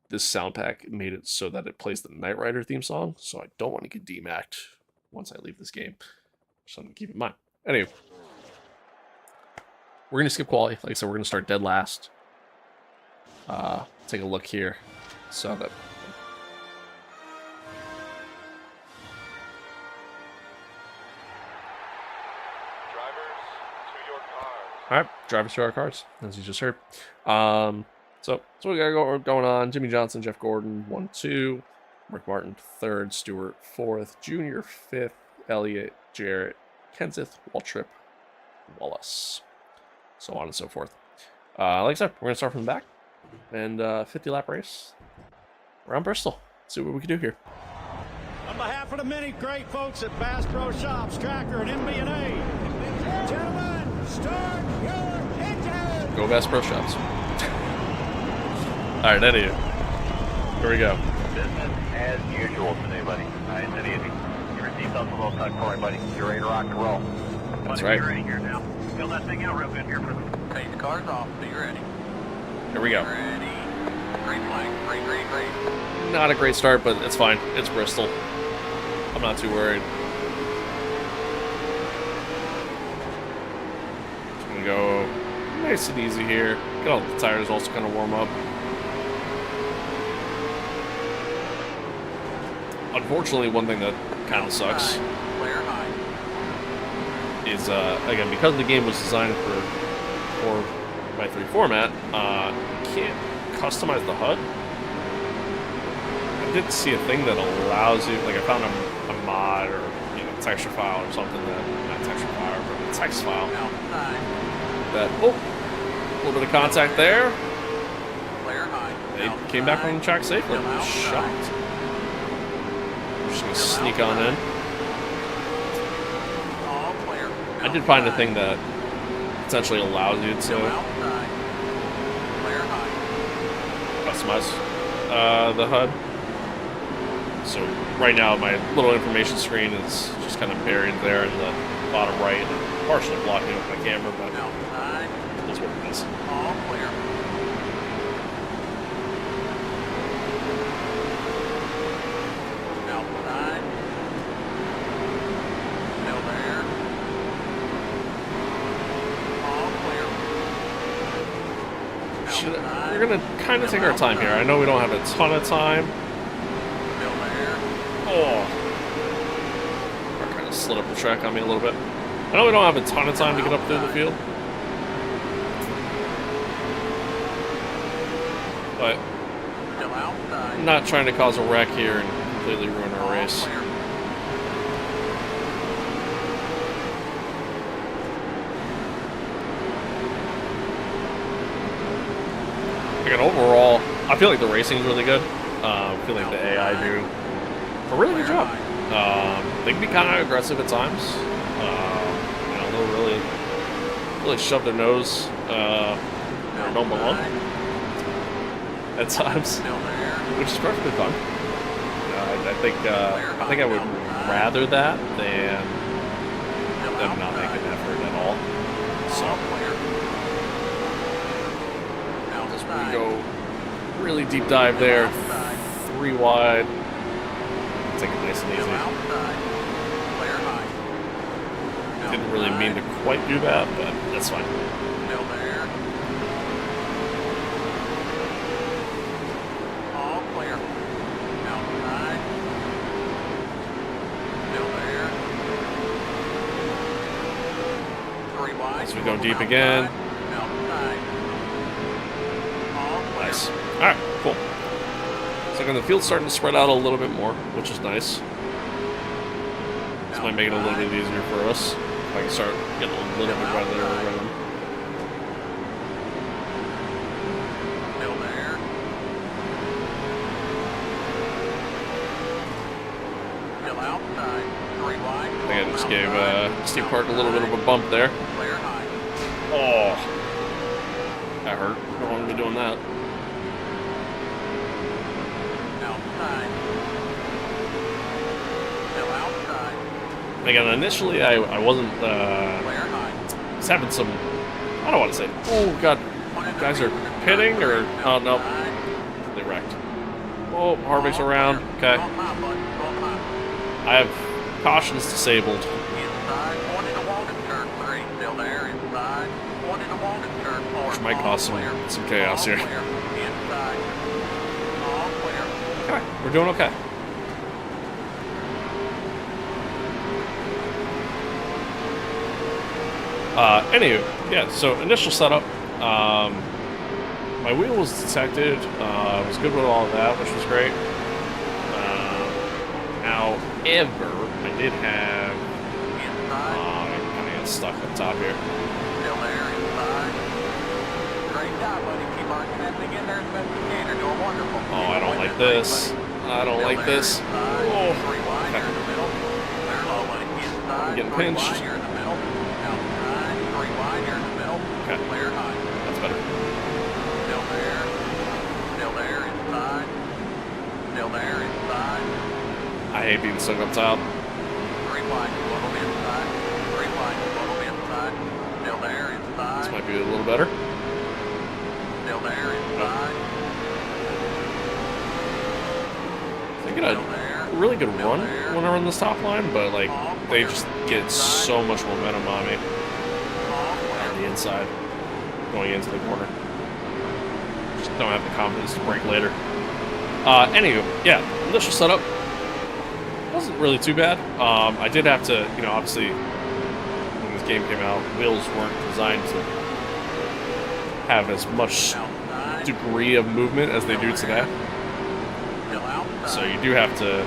This sound pack made it so that it plays the Knight Rider theme song, so I don't want to get demacked once I leave this game. Something to keep in mind. Anyway, we're going to skip quality. Like I said, we're going to start dead last. Take a look here. So that... Alright, drivers to our cars, as you just heard. So we got going on. Jimmy Johnson, Jeff Gordon, 1-2. Rick Martin, 3rd. Stewart, 4th. Junior, 5th. Elliott, Jarrett, Kenseth, Waltrip, Wallace. So on and so forth. Like I said, we're going to start from the back. And 50-lap race around Bristol. See what we can do here. On behalf behalf of the many great folks at Bass Pro Shops, Tracker, and MB&A, gentlemen, start your engine! Go Bass Pro Shops. Alright, anyway. Here we go. Business as usual today, buddy. Nice and easy. Your seatbelt's a little tucked for you, buddy. You're ready to rock and roll. That's buddy, right. You're ready here now. Fill that thing out real good here for me. Okay, the car's off. So you're ready. Here we go. Ready. Green flag. Green, green, green. Not a great start, but it's fine. It's Bristol. I'm not too worried. Just gonna go nice and easy here. Get all the tires also kind of warm up. Unfortunately, one thing that kind of sucks is, again, because the game was designed for 4x3 format, you can't customize the HUD. I did see a thing that allows you, like I found a mod or texture file or something that, not texture file, but a text file. That, oh, a little bit of contact there. They came back on the track safely. I was shocked. Just gonna sneak on in. I did find a thing that essentially allows you to customize the HUD. So right now my little information screen is just kind of buried there in the bottom right, and partially blocking up my camera, but that's what it is. We're gonna kind of take our time here. I know we don't have a ton of time. Oh, I kind of slid up the track on me a little bit. I know we don't have a ton of time to get up through the field, but I'm not trying to cause a wreck here and completely ruin our race. Again, overall, I feel like the racing is really good. I feel like the AI do a really good job. They can be kind of aggressive at times. They'll really shove their nose where it don't belong at times, which is perfectly fine. I think I would rather that than them not make an effort at all. So. We go really deep dive there, 3 wide. Take it nice and easy. Didn't really mean to quite do that, but that's fine. As we go deep again. Nice. Alright, cool. So again, the field's starting to spread out a little bit more, which is nice. This might make it a little bit easier for us. If I can start getting a little bit better rhythm. I think I just gave Steve Park a little bit of a bump there. Oh, that hurt. Don't want to be doing that. Again, initially I wasn't, was having some, I don't want to say, oh god, guys are pitting, or, oh no, they wrecked. Oh, Harvick's around, okay. I have cautions disabled. Which might cause some chaos here. Okay, we're doing okay. Anywho, yeah, so initial setup, my wheel was detected, was good with all of that, which was great. However, I did have, I kind of got stuck up top here. Oh, I don't like this. I don't like this. Oh, Clear in the middle. Clear low, buddy. Inside. I'm getting 3 pinched. wide, you're in the middle. Outside. 3 wide, you're in the middle. Okay. Clear high. That's better. Still there. Still there. Inside. Still there. Inside. I hate being stuck up top. 3 wide. Little inside. 3 wide. Little inside. Still there. Inside. This might be a little better. Still there. Inside. I get a really good run when I run this top line, but like they just get so much momentum on me on the inside going into the corner. Just don't have the confidence to break later. Anywho, yeah, initial setup wasn't really too bad. I did have to, you know, obviously when this game came out, wheels weren't designed to have as much degree of movement as they do today. So you do have to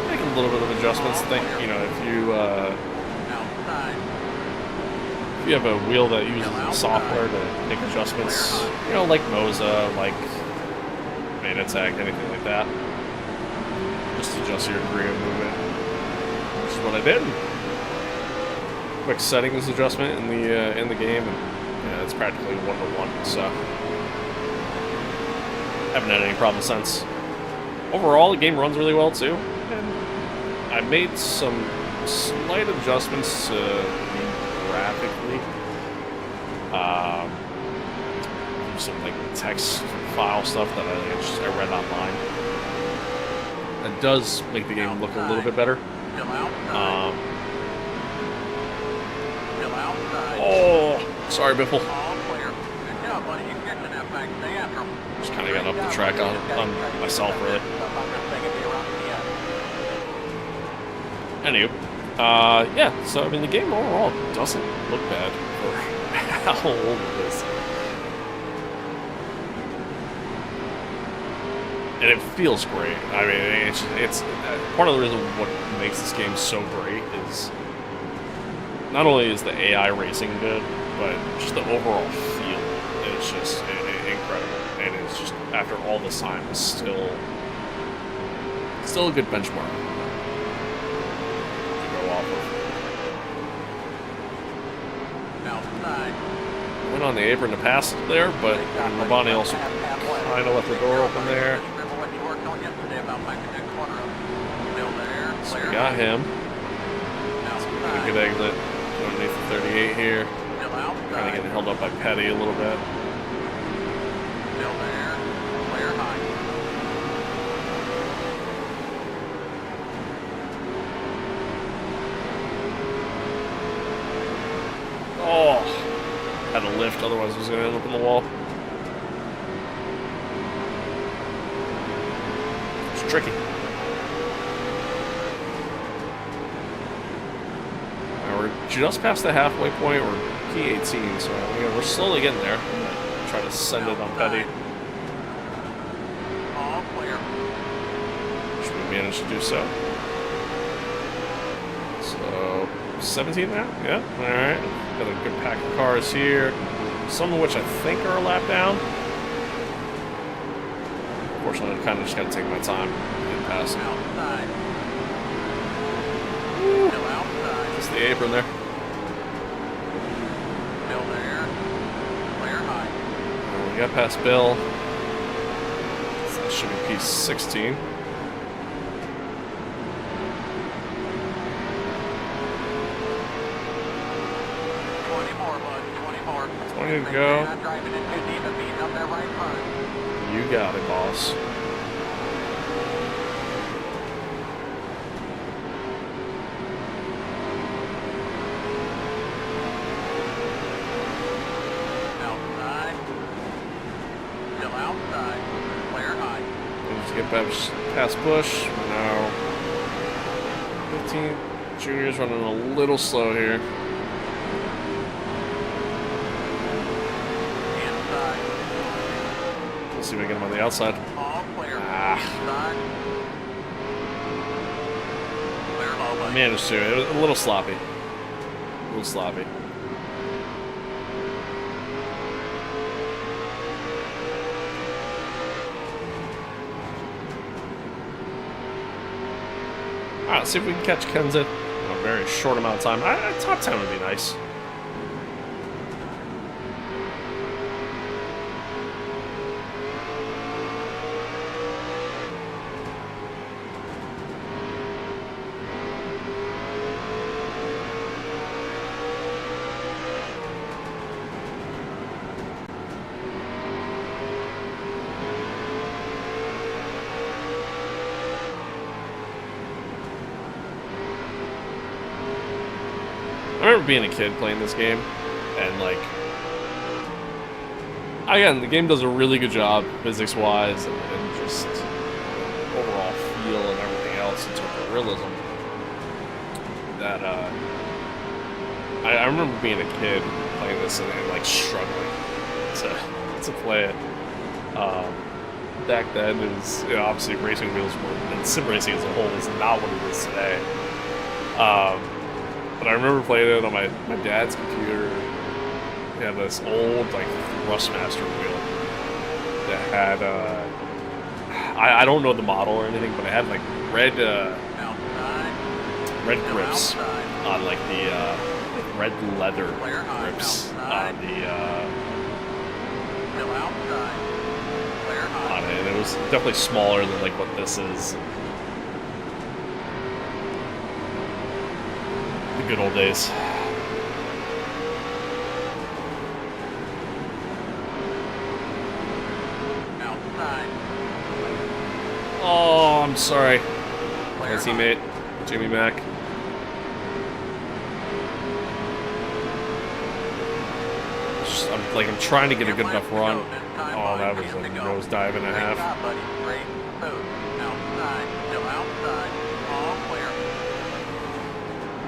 make a little bit of adjustments. You know, if you have a wheel that uses the software to make adjustments, you know, like Moza, like Manatech, anything like that, just adjust your degree of movement, which is what I did. Quick settings adjustment in the game, and yeah, it's practically 1-to-1. So haven't had any problem since. Overall, the game runs really well too, and I made some slight adjustments graphically. Some like text file stuff that I read online. That does make the game look a little bit better. Oh, sorry, Biffle. Just kind of got up the track on myself, really. Anywho, yeah, so I mean, the game overall doesn't look bad for how old it is. And it feels great. I mean, it's part of the reason what makes this game so great is not only is the AI racing good, but just the overall feel is just incredible. And it's just, after all this time, it's still a good benchmark to go off of. Went on the apron to pass there, but Labani also kind of left the door open there. So we got him. Pretty good exit. Underneath the 38 here. Kind of getting held up by Petty a little bit. Oh, had to lift, otherwise I was going to end up in the wall. It's tricky. Now we're just past the halfway point. We're P18, so we're slowly getting there. I'm going to try to send it on Petty. Should we manage to do so? So, 17 now? Yeah, alright. Got a good pack of cars here, some of which I think are a lap down. Unfortunately, I kind of just got to take my time and pass. Just the apron there. Still there. Clear high. Well, we got past Bill. So that should be piece 16. To go. You got it, boss. Outside. Still outside. Clear high. Let's get past Bush. Now 15. Junior's running a little slow here. See if we get him on the outside. Managed to. It was a little sloppy. A little sloppy. Alright, see if we can catch Kenseth in a very short amount of time. Top 10 would be nice. I remember being a kid playing this game, and like, again, the game does a really good job physics-wise and just overall feel and everything else in terms of realism. That I remember being a kid playing this and like struggling to play it. Back then, it was, you know, obviously racing wheels were, and sim racing as a whole is not what it is today. But I remember playing it on my dad's computer. He had this old, like, Thrustmaster wheel that had, I don't know the model or anything, but it had, like, red grips on, like, the, red leather grips on the, on it. And it was definitely smaller than, like, what this is. The good old days. Oh, I'm sorry. My teammate, Jimmy Mack. I'm trying to get a good enough run. Oh, that was a nose dive and a half.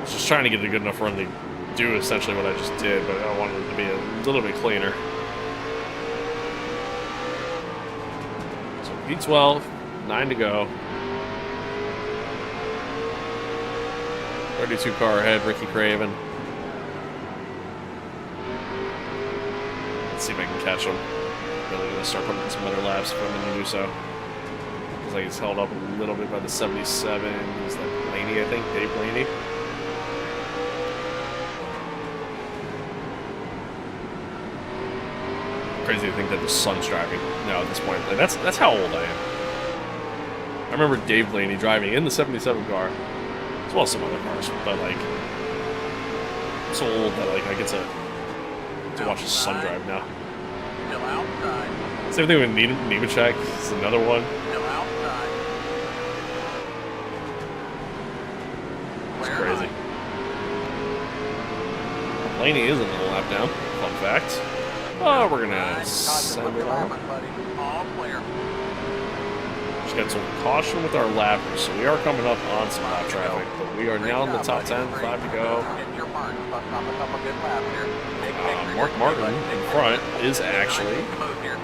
Just trying to get a good enough run to do essentially what I just did, but I wanted it to be a little bit cleaner. So P12, 9 to go. 32 car ahead, Ricky Craven. Let's see if I can catch him. Really gonna start putting in some better laps if I'm going to do so. Looks like he's held up a little bit by the 77. He's like Blaney, I think, Dave Blaney. Crazy to think that the son's driving now at this point. Like, that's how old I am. I remember Dave Blaney driving in the 77 car, as well as some other cars, but like, I'm so old that like I get to watch his son drive now. Same thing with Nemechek. It's another one. It's crazy. Blaney is in the lap down. Fun fact. Oh, we're gonna send it on. Just got some caution with our lappers, so we are coming up on some lap traffic, but we are now in the top 10, 5 to go. Mark Martin in front is actually there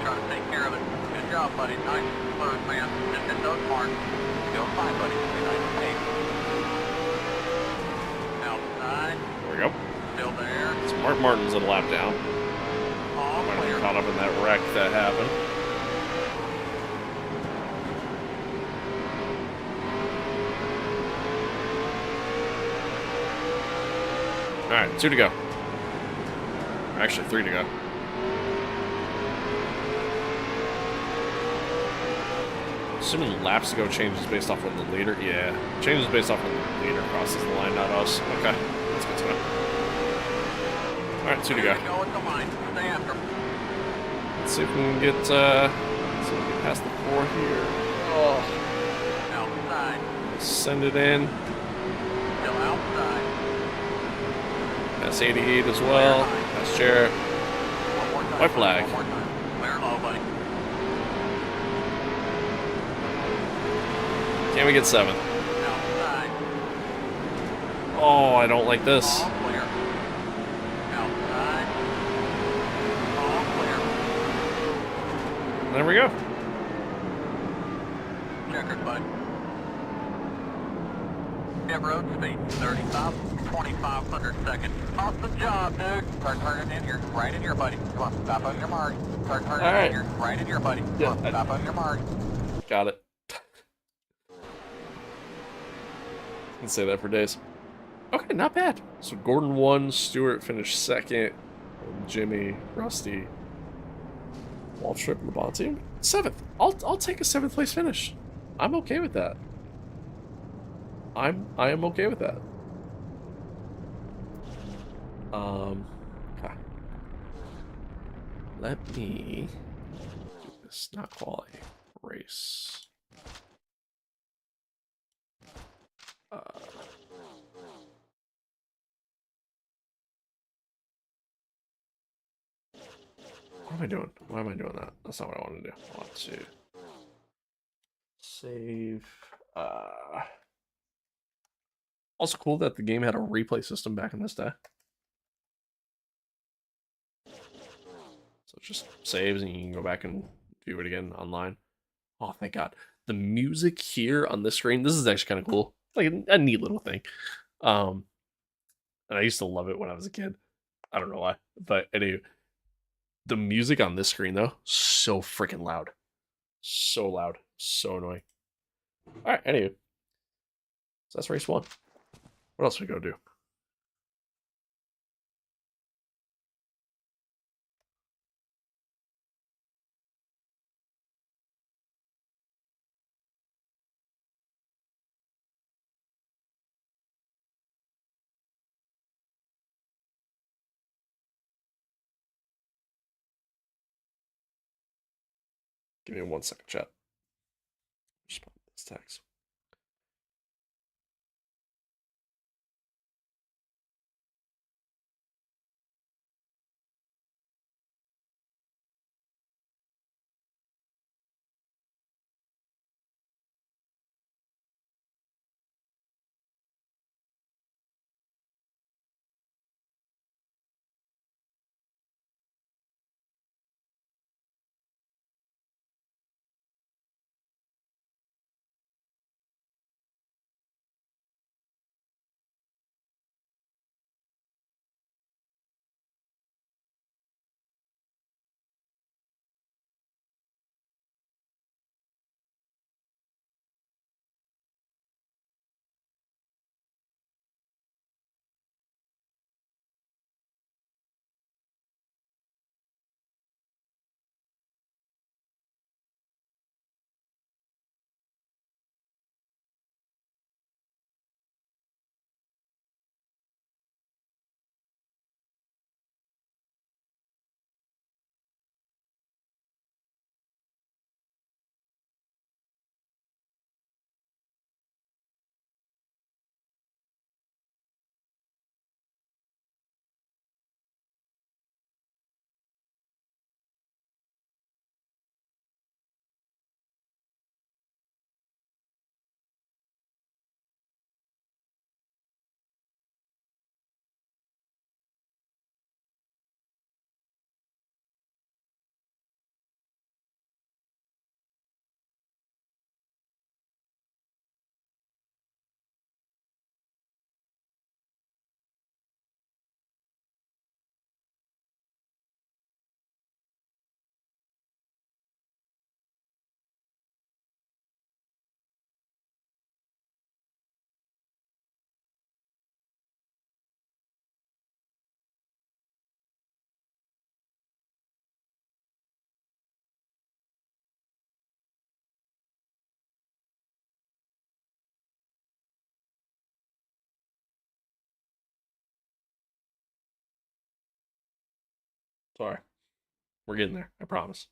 we go. So Mark Martin's in lap down. Might have been caught up in that wreck that happened. Alright, 2 to go. Actually, 3 to go. Assuming laps to go changes based off when the leader... Yeah, changes based off when the leader crosses the line, not us. Okay, that's good to know. Alright, 2 to go. Let's see if we can get, past the 4 here. Oh. Send it in. That's 88 as well. That's Jarrett. White flag. Can we get 7? Oh, I don't like this. There we go. Checkered, bud. Get road speed, 35, 2,500 seconds. Awesome job, dude. Start turning in here, right in here, buddy. Come on, stop on your mark. Start turning in here, right in here, buddy. Come on, stop on your mark. Got it. can say that for days. Okay, not bad. So Gordon won, Stewart finished second, and Jimmy, Rusty, Waltrip, and the ball team 7th. I'll take a 7th place finish. I'm okay with that. I am okay with that. Okay. Let me do this. Not quality. Race. What am I doing? Why am I doing that? That's not what I want to do. I want to save. Also cool that the game had a replay system back in this day. So it just saves and you can go back and view it again online. Oh, thank God. The music here on this screen, this is actually kind of cool. Like a neat little thing. And I used to love it when I was a kid. I don't know why. But anyway, the music on this screen, though, so freaking loud. So loud. So annoying. All right, anyway. So that's race 1. What else we go do? Give me 1 second, chat. Just pop this text. Sorry. We're getting there. I promise.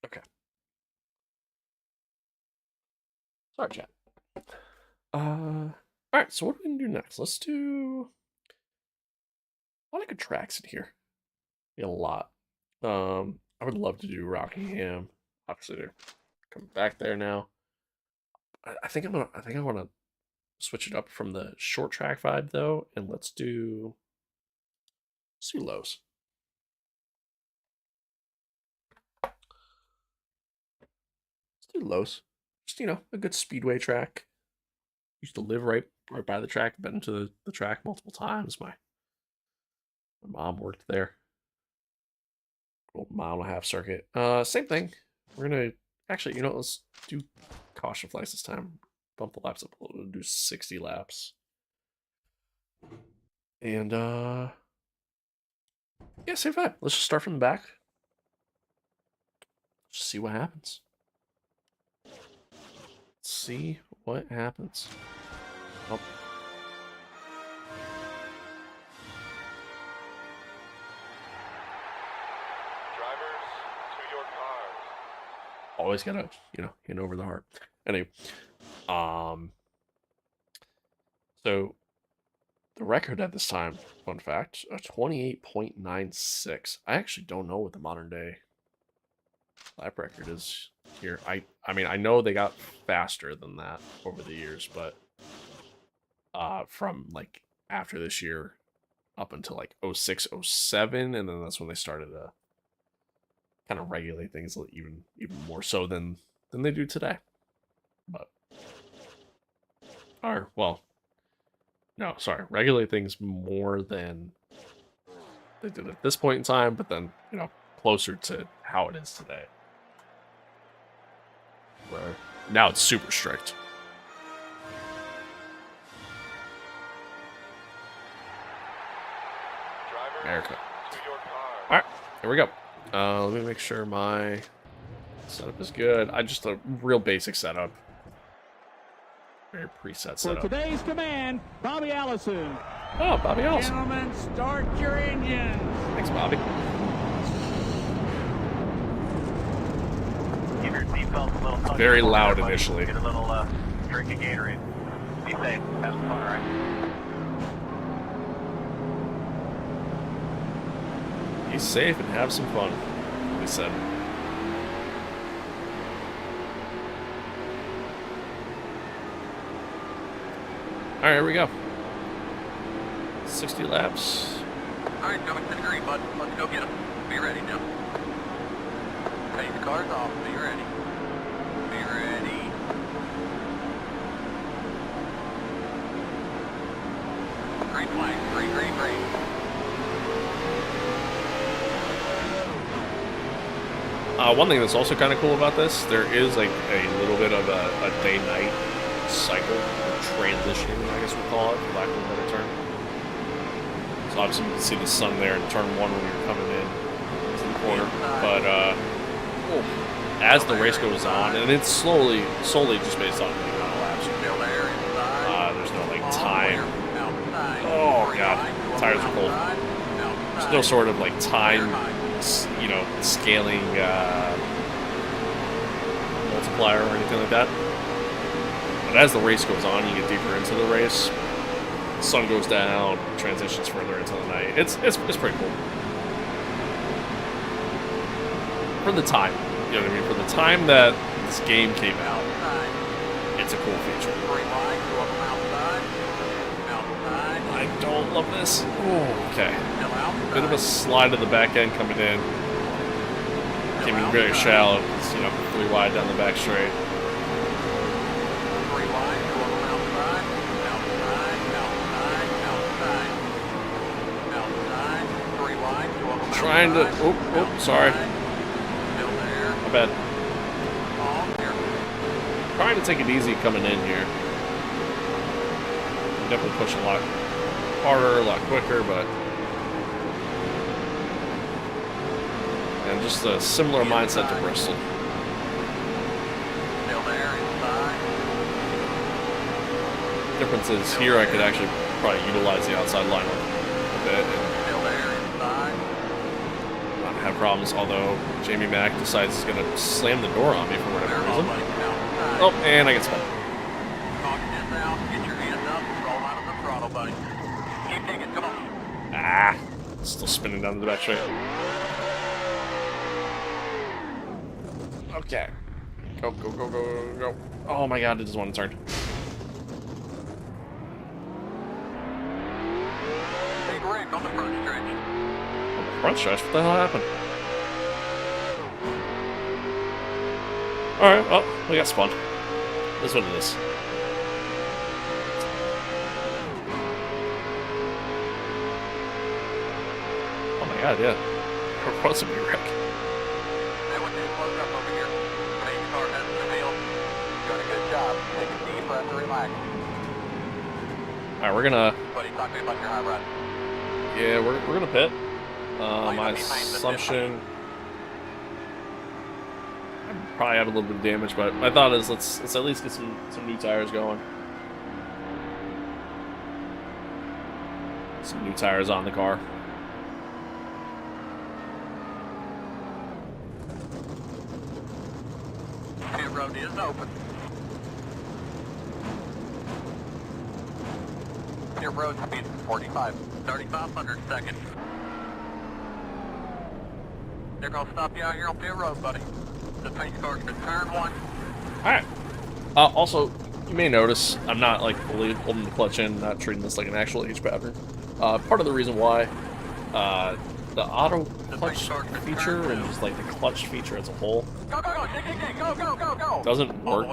Okay. Sorry, chat. All right. So what are we gonna do next? Let's do a lot of good tracks in here. A lot. I would love to do Rockingham. Obviously, they're coming back there now. I think I want to switch it up from the short track vibe though, and let's do Lowe's. Let's do Lowe's. Just a good speedway track. Used to live right by the track. Been to the track multiple times. My mom worked there. Old mile-and-a-half circuit. Same thing. We're gonna actually, let's do caution flags this time. Bump the laps up a little. Do 60 laps. And yeah, same vibe. Let's just start from the back. Just see what happens. See what happens. Oh. Always gotta, hit over the heart. Anyway, so the record at this time, fun fact, 28.96. I actually don't know what the modern day lap record is here. I mean, I know they got faster than that over the years, but from like after this year up until like 06, 07, and then that's when they started to kind of regulate things even more so than they do today. But regulate things more than they did at this point in time, but then closer to how it is today. Where now it's super strict. America. All right, here we go. Let me make sure my setup is good. Just a real basic setup. Very preset setup. For today's command, Bobby Allison. Oh, Bobby Allison. Gentlemen, start your engines. Thanks, Bobby. Keep your seatbelts a little tucked. Very loud initially. Get a little drink of Gatorade. Be safe. Have some fun, all right? Be safe and have some fun, we said. All right, here we go. 60 laps. All right, coming to the green, bud. Let's go get him. Be ready, Jim. Take the cars off. Be ready. Be ready. Green flag. Green, green, green. One thing that's also kind of cool about this, there is like a little bit of a day-night cycle, or transitioning, I guess we'll call it, for lack of a better term. So obviously you can see the sun there in turn 1 when you're coming in to the corner. But as the race goes on, and it's solely just based on the amount of laps you do. There's no like time. Oh god, tires are cold. There's no sort of like time, scaling multiplier or anything like that. But as the race goes on, you get deeper into the race. The sun goes down, transitions further into the night. It's pretty cool. For the time, you know what I mean? For the time that this game came out, it's a cool feature. I don't love this. Oh, okay. Bit of a slide to the back end coming in. Came in very shallow. It's, 3 wide down the back straight. Trying to. Oh, sorry. My bad. Trying to take it easy coming in here. Definitely push a lot harder, a lot quicker, but. And just a similar mindset to Bristol. Difference is here I could actually probably utilize the outside line a bit. And not have problems, although Jamie Mack decides he's going to slam the door on me for whatever reason. Oh, and I get spun. Get your hands up, roll out of the throttle, buddy. Keep digging, come on. Ah, still spinning down the back straight. Okay. Go, go, go, go, go. Oh my god, it doesn't want to turn. Big wreck on the front stretch. On the front stretch? What the hell happened? Alright, well, we got spun. That's what it is. Oh my god, yeah. It was a big wreck. Hey, what's it close up over here? Main car has the field. Doing a good job. Take a deep breath and relax. Alright, we're gonna... Buddy, talk to me about your high rod. Yeah, we're gonna pit. My assumption... I probably have a little bit of damage, but my thought is let's at least get some new tires going. Some new tires on the car. Pit road is open. Pit road speed 45, 3,500 seconds. They're gonna stop you out here on pit road, buddy. The paint car's been turn one. Alright. Also, you may notice I'm not like fully holding the clutch in, not treating this like an actual H pattern. Part of the reason why the auto clutch feature and just like the clutch feature as a whole doesn't work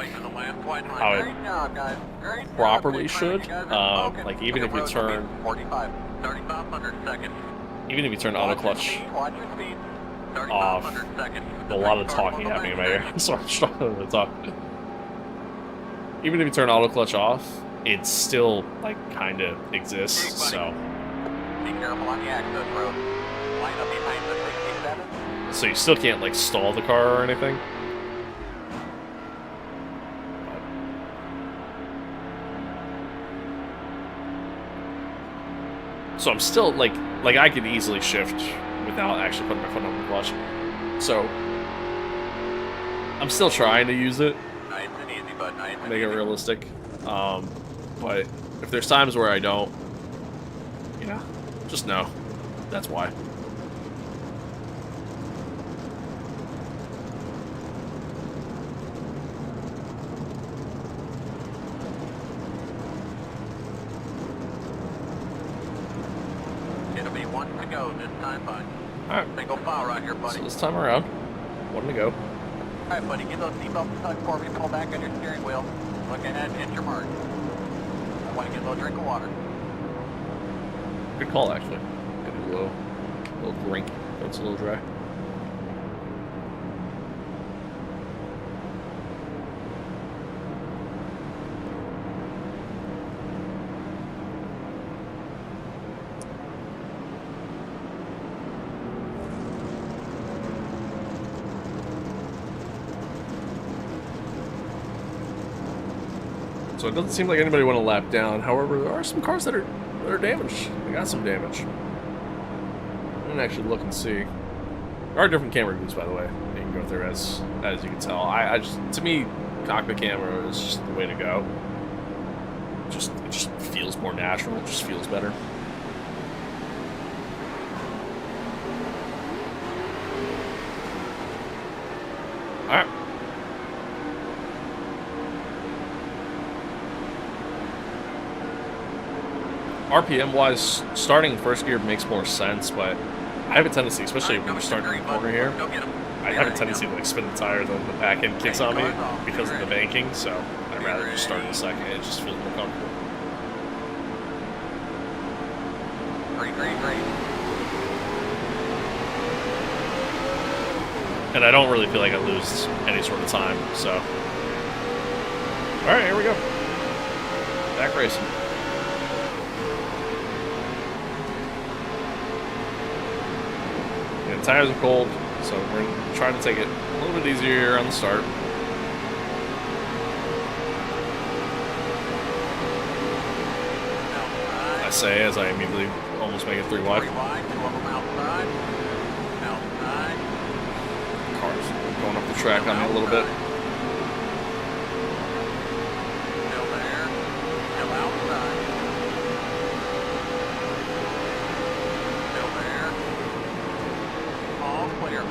how it properly should. Like even if you turn auto clutch off, a lot of talking happening in my ear. So I'm struggling to talk. Even if you turn auto clutch off, it still like kind of exists. So be careful on the access road. Line up behind the 67. So you still can't like stall the car or anything. So I'm still like I could easily shift without actually putting my foot on the clutch. So I'm still trying to use it. Nice and easy, bud. Nice and Make it easy. realistic. But if there's times where I don't, you know, just know that's why. It'll be one to go this time, bud. Alright. Single file right here, buddy. So this time around, one to go. Alright, buddy, get those seatbelts tucked for me. Pull back on your steering wheel. Looking at hit your mark. I want to get a little drink of water. Good call, actually. Get a little drink. It's a little dry. So it doesn't seem like anybody went a lap down. However, there are some cars that are damaged. They got some damage. I didn't actually look and see. There are different camera views, by the way. You can go through as you can tell. I just, to me, cockpit camera is just the way to go. It just feels more natural. It just feels better. All right. RPM wise, starting first gear makes more sense, but I have a tendency, especially when we're starting the corner here, I have a tendency to like spin the tire, then the back end kicks on me because of the banking, so I'd rather just start in a second. It just feels more comfortable. Green. And I don't really feel like I lose any sort of time, so. Alright, here we go. Back racing. Yeah, the tires are cold, so we're going to try to take it a little bit easier on the start. I say as I immediately almost make it 3 wide. 3 wide, 2 of them outside. Cars going up the track on me a little bit. Still there. Still outside. Still there. All clear.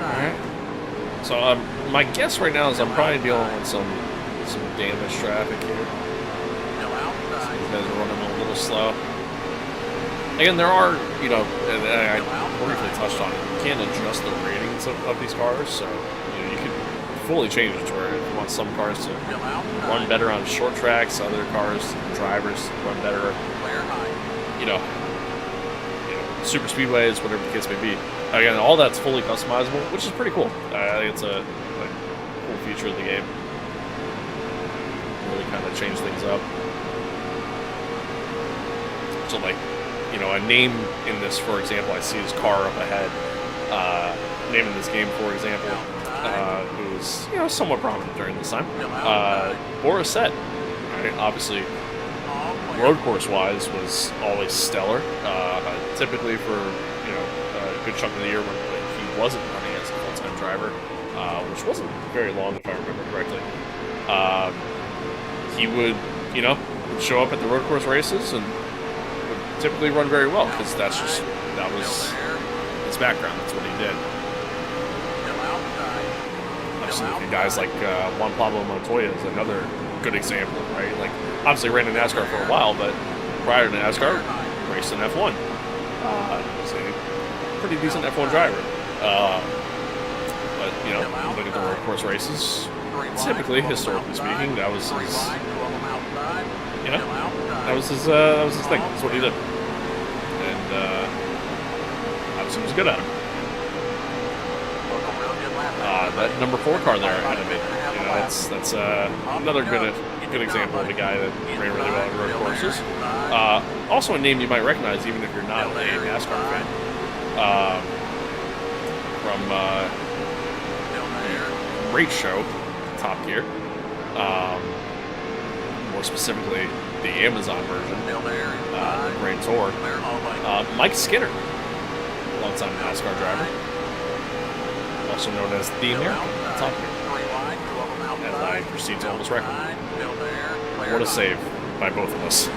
Alright. So my guess right now is I'm probably dealing with some damaged traffic here. Still outside. These guys are running a little slow. Again, there are, you know, and I briefly touched on it, you can adjust the ratings of these cars, so you know, you can fully change it to where if you want some cars to run better on short tracks, other cars, drivers run better, you know, super speedways, whatever the case may be. Again, all that's fully customizable, which is pretty cool. I think it's a cool feature of the game. Really kind of change things up. So, like, you know, a name in this, for example, I see his car up ahead. Name in this game, for example, who was, you know, somewhat prominent during this time. Boris Set, right? Obviously, road course-wise, was always stellar. Typically for, you know, a good chunk of the year when he wasn't running as a full-time driver, which wasn't very long if I remember correctly. He would, you know, show up at the road course races and would typically run very well because that was his background. That's what he did. Obviously, guys like Juan Pablo Montoya is another good example, right? Like, obviously ran in NASCAR for a while, but prior to NASCAR, raced in F1. Was a pretty decent F1 driver. But, you know, look at the road course races. Typically, historically speaking, that was his, you know, that was his thing. That's what he did. And obviously was good at it. That number 4 car there ahead of me, you know, that's another good example of a guy that ran really well on road courses. Also a name you might recognize even if you're not a NASCAR fan. From Race Show, Top Gear. More specifically, the Amazon version, the Grand Tour. Mike Skinner, longtime NASCAR driver. Also known as the American Top Gear. As I proceed to almost record. What a save by both of us.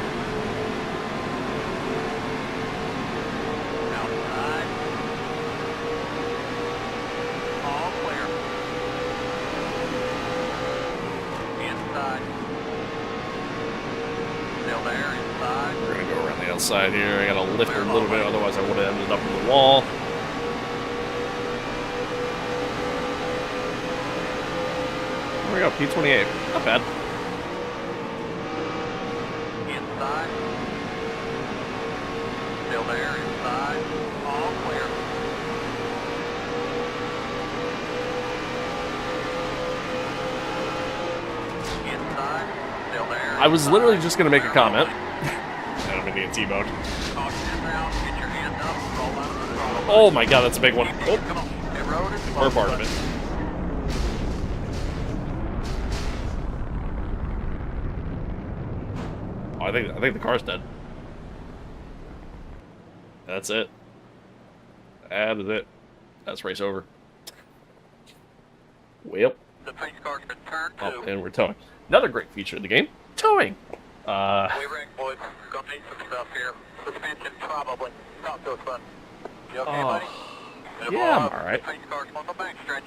We're gonna go around the outside here. I gotta lift a little bit, otherwise I would have ended up in the wall. There we go, P28. Not bad. Inside. Still there, inside. All clear. Inside. Still there. I was literally just gonna make a comment. And I'm in the T-mode. Oh my god, that's a big one. Oh. Or part of it. I think the car's dead. That's it. That is it. That's race over. Well. The pace car's been turned to. Oh, and we're towing. Another great feature of the game. Towing. We ring, boys. Gonna need some stuff here. Suspension, probably. Talk to us, bud. You okay, buddy? Yeah, I'm alright. The pace car's on the back stretch.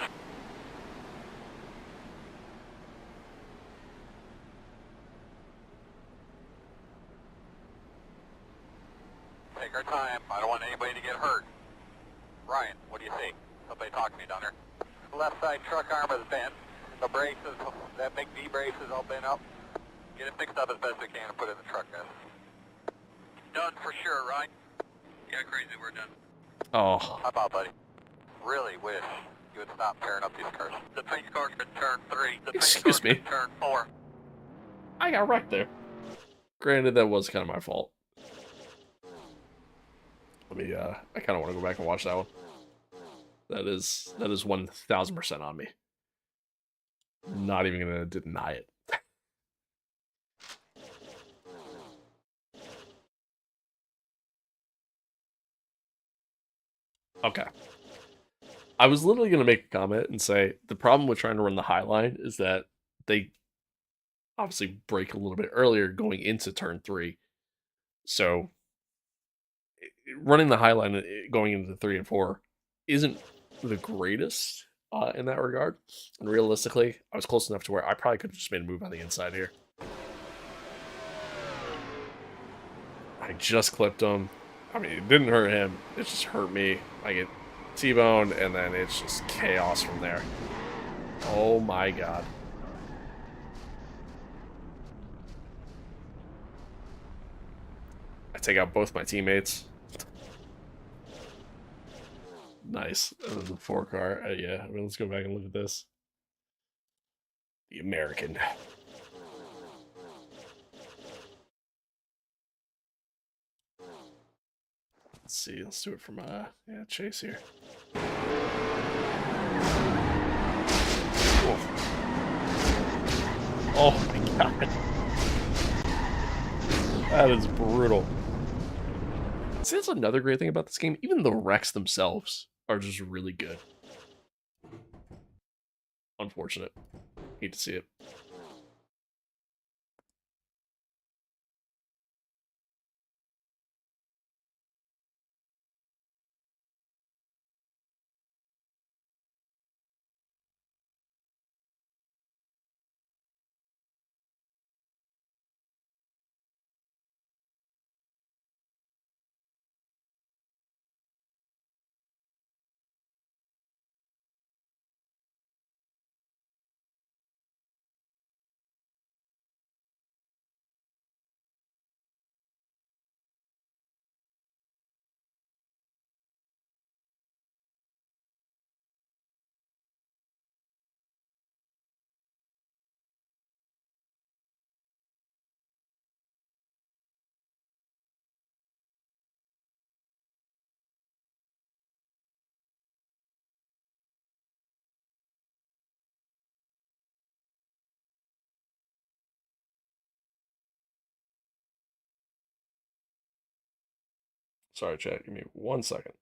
Take our time. I don't want anybody to get hurt. Ryan, what do you see? Somebody talk to me down there. The left side truck arm is bent. The braces, that big V brace is all bent up. Get it fixed up as best we can and put it in the truck, guys. Done for sure, right? Yeah, crazy, we're done. Oh. How about, buddy? Really wish you would stop tearing up these cars. The pace car's been turned 3. The pace Excuse car's me. been turned 4. I got wrecked there. Granted, that was kind of my fault. Let me, I kind of want to go back and watch that one. That is 1000% on me. Not even gonna deny it. Okay. I was literally gonna make a comment and say the problem with trying to run the high line is that they obviously break a little bit earlier going into turn 3. So running the high line going into 3 and 4 isn't the greatest in that regard. And realistically, I was close enough to where I probably could have just made a move on the inside here. I just clipped him. I mean, it didn't hurt him. It just hurt me. I get T-boned, and then it's just chaos from there. Oh my god. I take out both my teammates. Nice. And then the 4 car. Yeah, I mean, let's go back and look at this. The American. Let's see. Let's do it from Chase here. Oh my god. That is brutal. See, that's another great thing about this game. Even the wrecks themselves are just really good. Unfortunate. Hate to see it. Sorry, chat. Give me 1 second.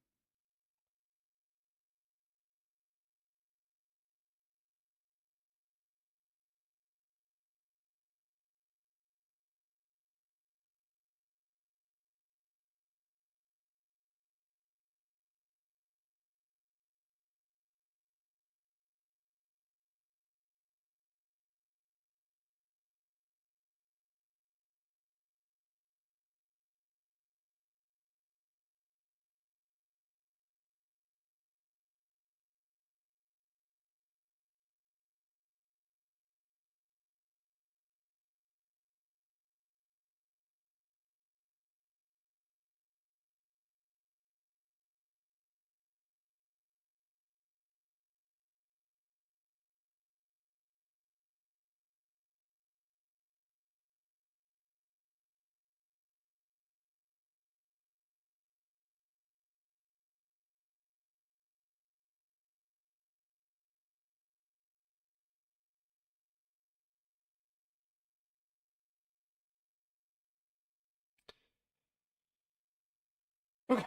Okay.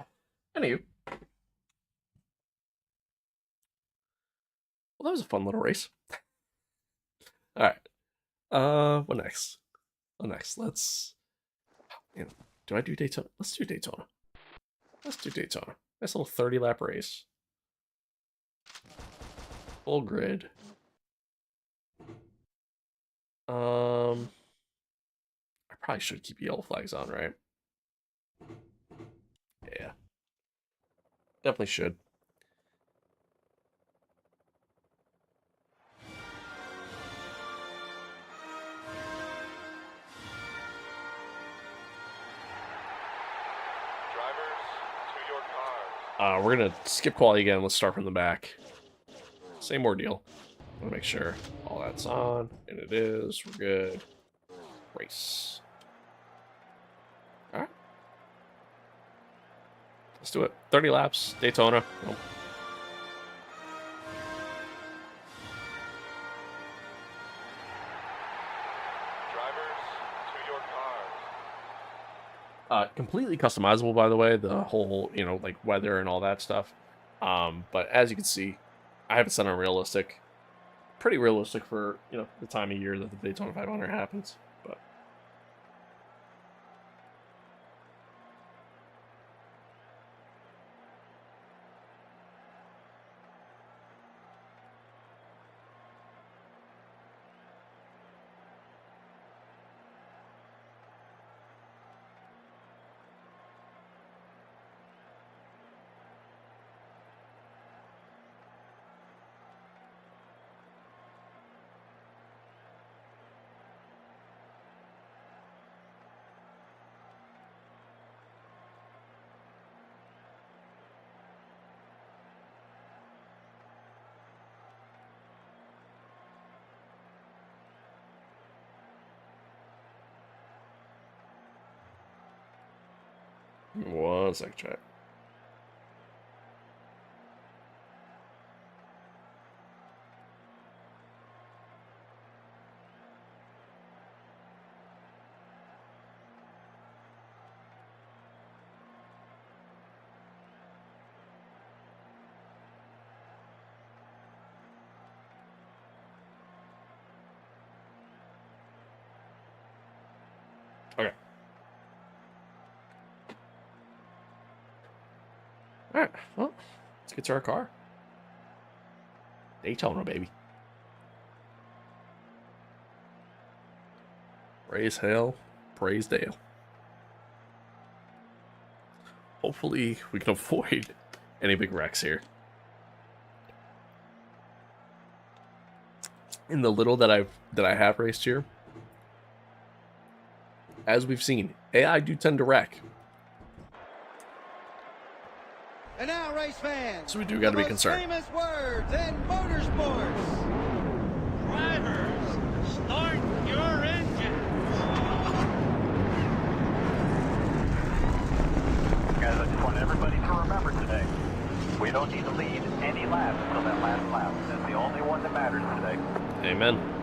Anywho. Well, that was a fun little race. Alright. What next? What next? Let's... Man, do I do Daytona? Let's do Daytona. Let's do Daytona. Nice little 30-lap race. Full grid. I probably should keep yellow flags on, right? Yeah. Definitely should. We're gonna skip quality again. Let's start from the back. Same ordeal. I'm gonna make sure all that's on, and it is. We're good. Race. All right. Let's do it. 30 laps. Daytona. Nope. completely customizable, by the way, the whole, you know, like weather and all that stuff. But as you can see, I have it set on realistic. Pretty realistic for, you know, the time of year that the Daytona 500 happens. But one sec, chat. Okay. Alright, well, let's get to our car. Daytona, baby. Praise hell, praise Dale. Hopefully we can avoid any big wrecks here. In the little that I have raced here, as we've seen, AI do tend to wreck. And now, race fans. So we do got to be concerned. Famous words in motorsports. Drivers, start your engines. Guys, I just want everybody to remember today, we don't need to lead any laps until that last lap. That's the only one that matters today. Amen.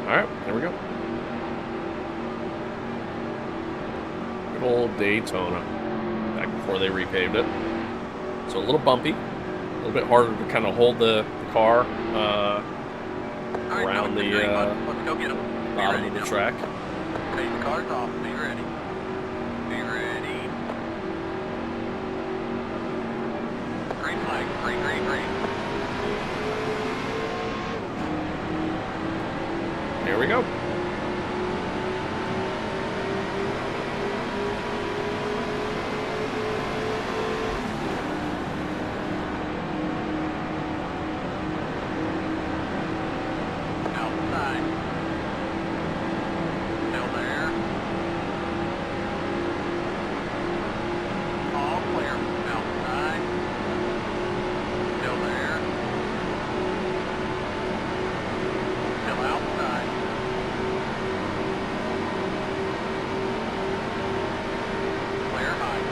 Alright, there we go. Good old Daytona. Back before they repaved it. So a little bumpy. A little bit harder to kind of hold the car around the Let's go get 'em. Be bottom ready of the now. track. Take the cars off. Be ready. Be ready. Green flag. Green, green, green. Here we go. Outside. Still there. All clear. Outside. Still there. Still outside. Clear high.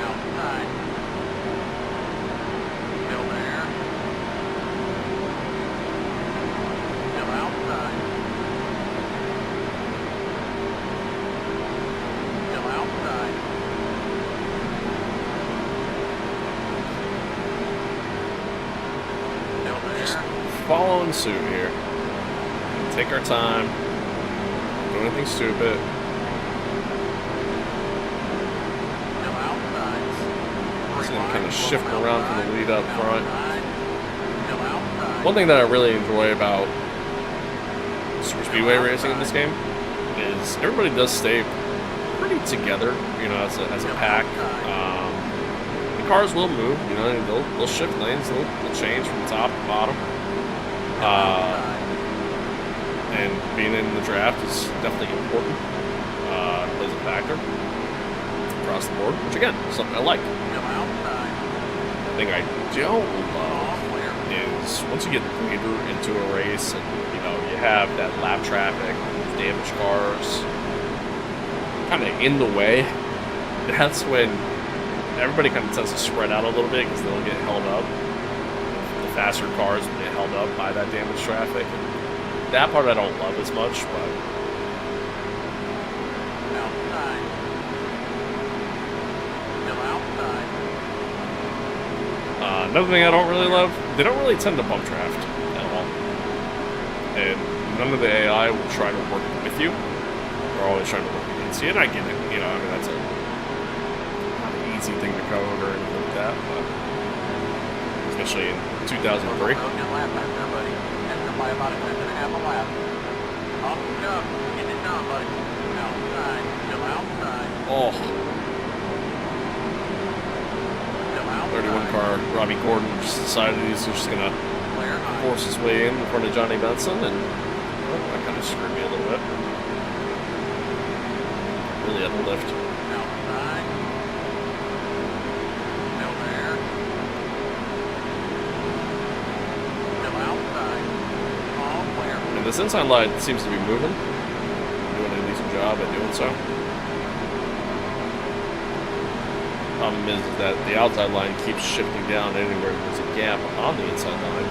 Outside. Still there. Still outside. Still outside. Still there. Following suit here. Take our time. Don't do anything stupid. Still outside. Just gonna kind of shift around from the lead up front. Still outside. One thing that I really enjoy about super speedway racing in this game is everybody does stay pretty together, you know, as a pack. The cars will move, you know, they'll shift lanes, they'll change from top to bottom. And being in the draft is definitely important. It plays a factor across the board, which again is something I like. Still outside. The thing I don't love is once you get later into a race and, you know, you have that lap traffic, damaged cars kind of in the way, that's when everybody kind of tends to spread out a little bit because they'll get held up. The faster cars will get held up by that damaged traffic. And that part I don't love as much, but... Another thing I don't really love, they don't really tend to bump draft at all. And none of the AI will try to work with you. They're always trying to work against you, and I get it. You know, I mean, that's not an easy thing to code or anything like that, but especially in 2003. Oh. 31 car Robbie Gordon just decided he's just gonna force his way in front of Johnny Benson, and well, that kind of screwed me a little bit. Really had the lift. And this inside line seems to be moving, doing a decent job at doing so. Problem is that the outside line keeps shifting down anywhere there's a gap on the inside line.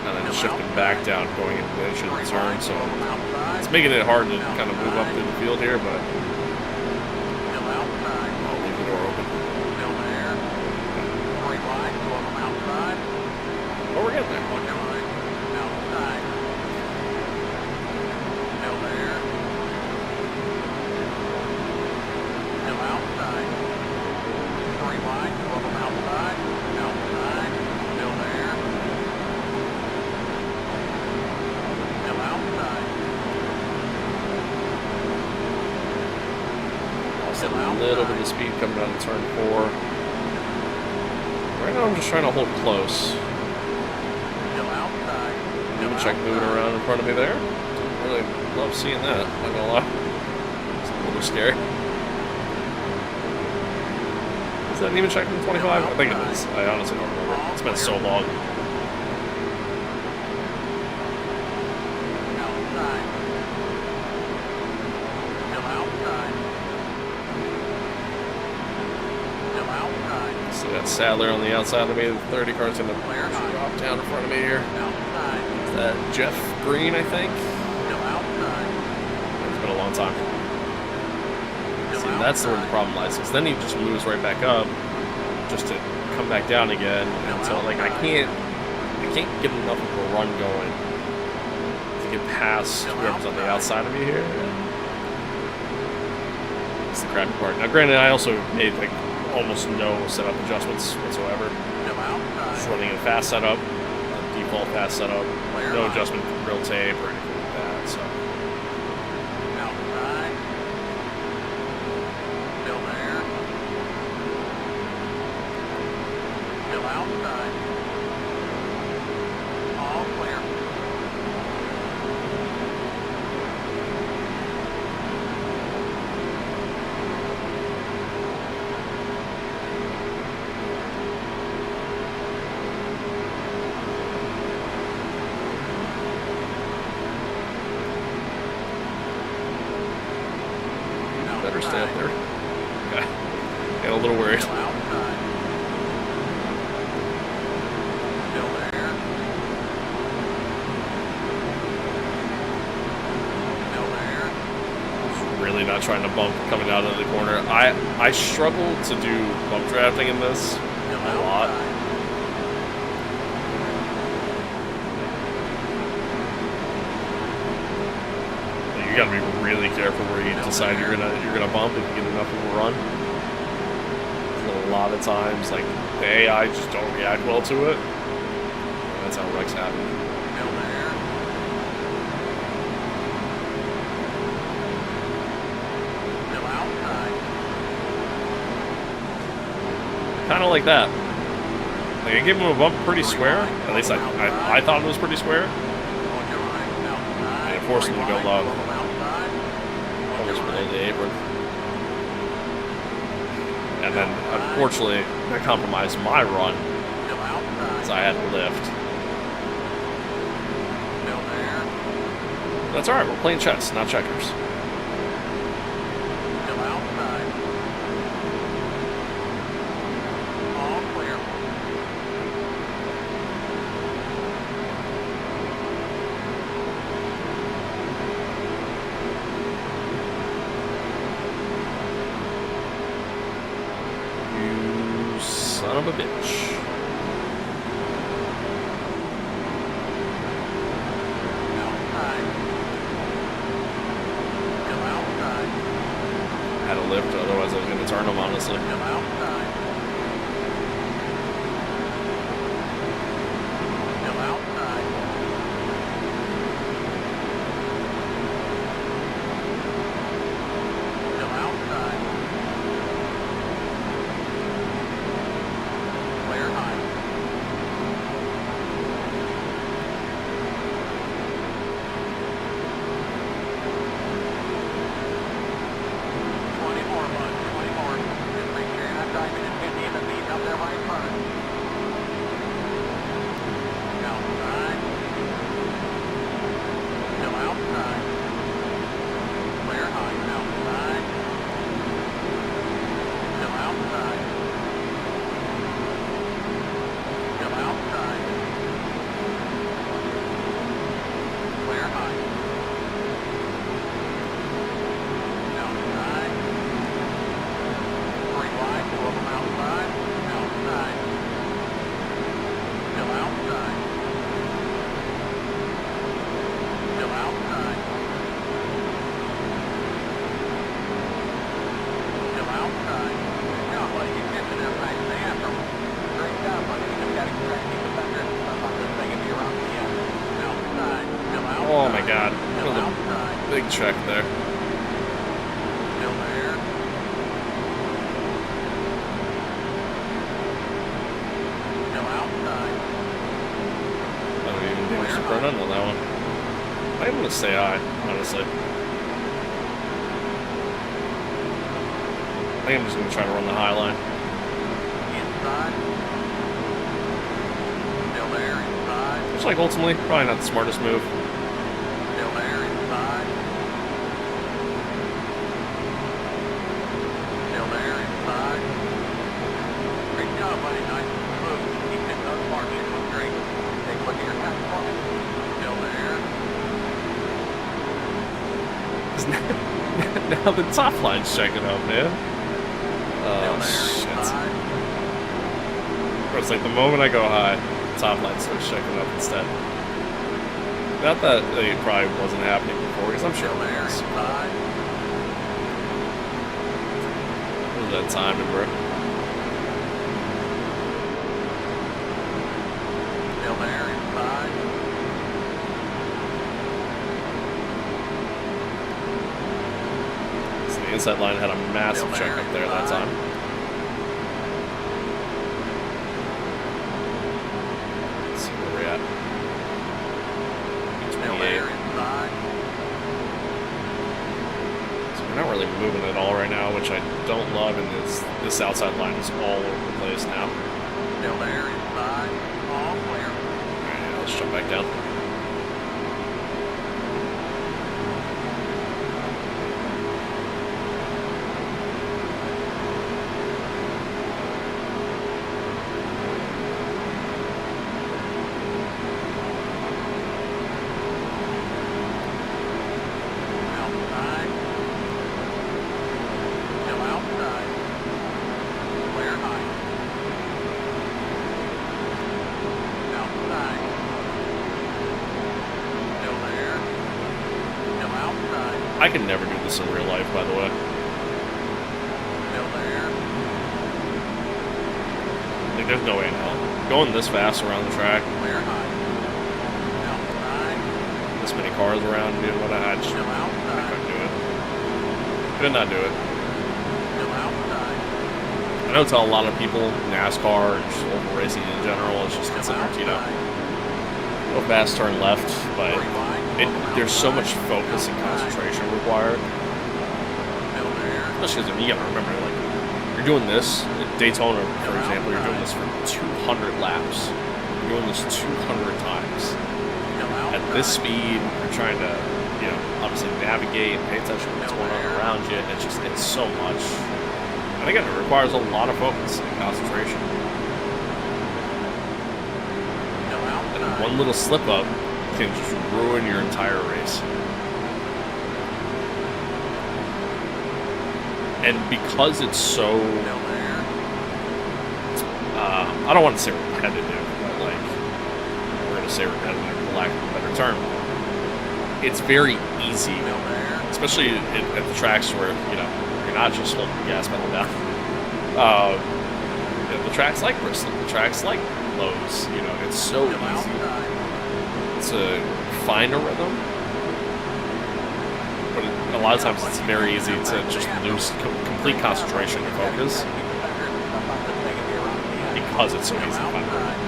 And then shifting back down going into the edge of the turn, so it's making it hard to kind of move up through the field here, but I'll leave the door open. Oh, we're getting there. A little bit of speed coming down to turn 4. Right now I'm just trying to hold close. Check moving around in front of me there. Don't really love seeing that, not gonna lie. It's a little scary. Is that even check from 25? I think it is. I honestly don't remember. It's been so long. So got Sadler on the outside of me. The 30 car's gonna drop down in front of me here. Is that Jeff Green, I think? It's been a long time. See, that's where the problem lies, because then he just moves right back up just to come back down again. And so, like, I can't get enough of a run going to get past whoever's on the outside of me here. That's the crappy part. Now, granted, I also made like almost no setup adjustments whatsoever. Just running a fast setup, a default fast setup, no adjustment for real tape or anything like that. So. Better stay up there. Okay. Got a little worried. Really not trying to bump coming out of the corner. I struggle to do bump drafting in this a lot. You gotta be really careful where you decide you're gonna bump if you get enough of a run. A lot of times, like, the AI just don't react well to it. And that's how wrecks happen. Kind of like that. Like, I gave him a bump pretty square. At least I thought it was pretty square. And it forced him to go low. Almost below the apron. And then, unfortunately, that compromised my run, because I had to lift. That's alright, we're playing chess, not checkers. You son of a bitch. Had to lift, otherwise I was going to turn them, honestly. Oh my god, that was a big check there. I don't even damage the front end on that one. I'm gonna say I, honestly. I think I'm just gonna try to run the high line. Which, like, ultimately, probably not the smartest move. Now the top line's checking up, man. Oh, shit. Bro, it's like the moment I go high, the top line starts checking up instead. Not that it probably wasn't happening before, because I'm sure it was. What was that timing, bro? So the inside line had a massive check up there that time. Let's see where we're at. 28. So we're not really moving at all right now, which I don't love, and this outside line is all over the place now. Alright, let's jump back down. I could never do this in real life, by the way. Like, there's no way in hell. Going this fast around the track. This many cars around, dude, what I couldn't do it. Could not do it. I know to a lot of people, NASCAR and just local racing in general is just considered, you know, go fast, turn left, but there's so much focus and concentration required. Especially because you gotta remember, like, you're you're doing this at Daytona, for example, you're doing this for 200 laps. You're doing this 200 times. At this speed, you're trying to, you know, obviously navigate, pay attention to what's going on around you. It's so much. And again, it requires a lot of focus and concentration. And one little slip up can just ruin your entire race. And because it's so, I don't want to say repetitive, but like, we're going to say repetitive for lack of a better term. It's very easy, especially at the tracks where, you know, you're not just holding the gas pedal down. You know, the tracks like Bristol, the tracks like Lowe's, you know, it's so easy to find a rhythm. But a lot of times it's very easy to just lose complete concentration and focus because it's so easy to find a rhythm.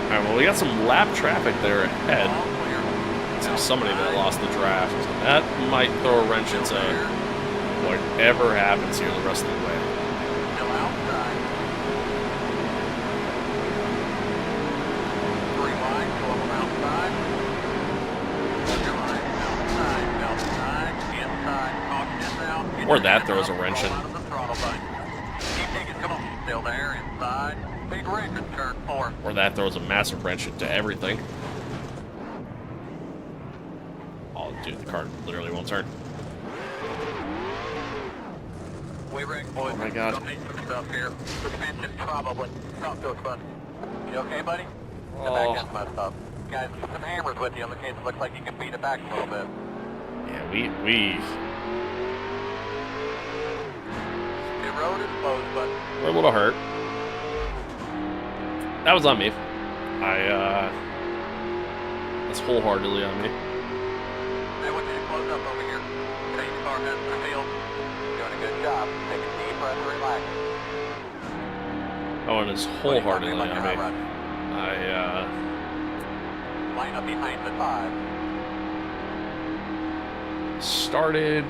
Alright, well, we got some lap traffic there ahead. So somebody that lost the draft. That might throw a wrench into whatever happens here the rest of the way. Or that throws a wrench in. Or that throws a massive wrench into everything. Oh, dude, the car literally won't turn. Oh my god. You okay, buddy? The back end's messed up. Guys, some hammers with you in the case it looks like you can beat it back a little bit. Yeah, we The road is closed, but we're a little hurt. That was on me. That's wholeheartedly on me. I want you to close up over here. Change car heads to the field. Doing a good job. Take a deep breath and relax. Oh, and it's wholeheartedly on me. Line up behind the 5. Started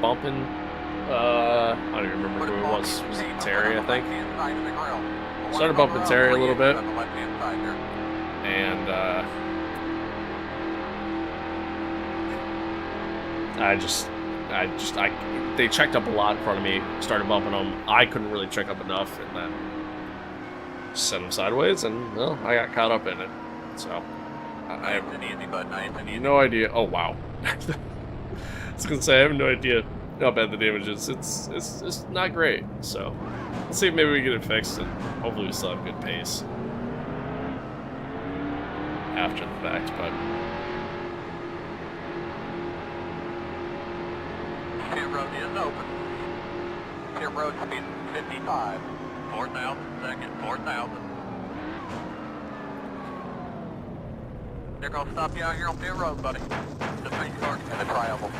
bumping. I don't even remember who it was. Was it Terry, I think? Started bumping Terry a little bit. And they checked up a lot in front of me, started bumping them. I couldn't really check up enough, and then set them sideways, and well, I got caught up in it. So I have no idea. Oh wow! I was gonna say I have no idea how bad the damage is. It's not great. So let's see if maybe we get it fixed, and hopefully we still have good pace after the fact. But Pit road is open. Pit road speed 55. 4,000 second, 4,000. They're gonna stop you out here on pit road, buddy. The pace car's gonna triable.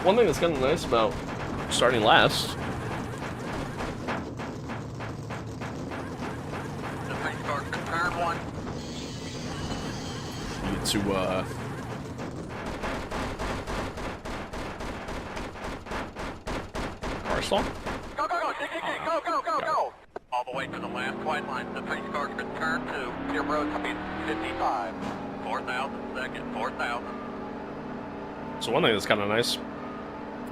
one thing that's kind of nice about starting last. The pace car's in turn 1. You get to car stall. Go, go, go, go, go, go, go! All the way to the last white line. The pace car's in turn 2. Pit road speed 55. 4,000 second, 4,000. So one thing that's kind of nice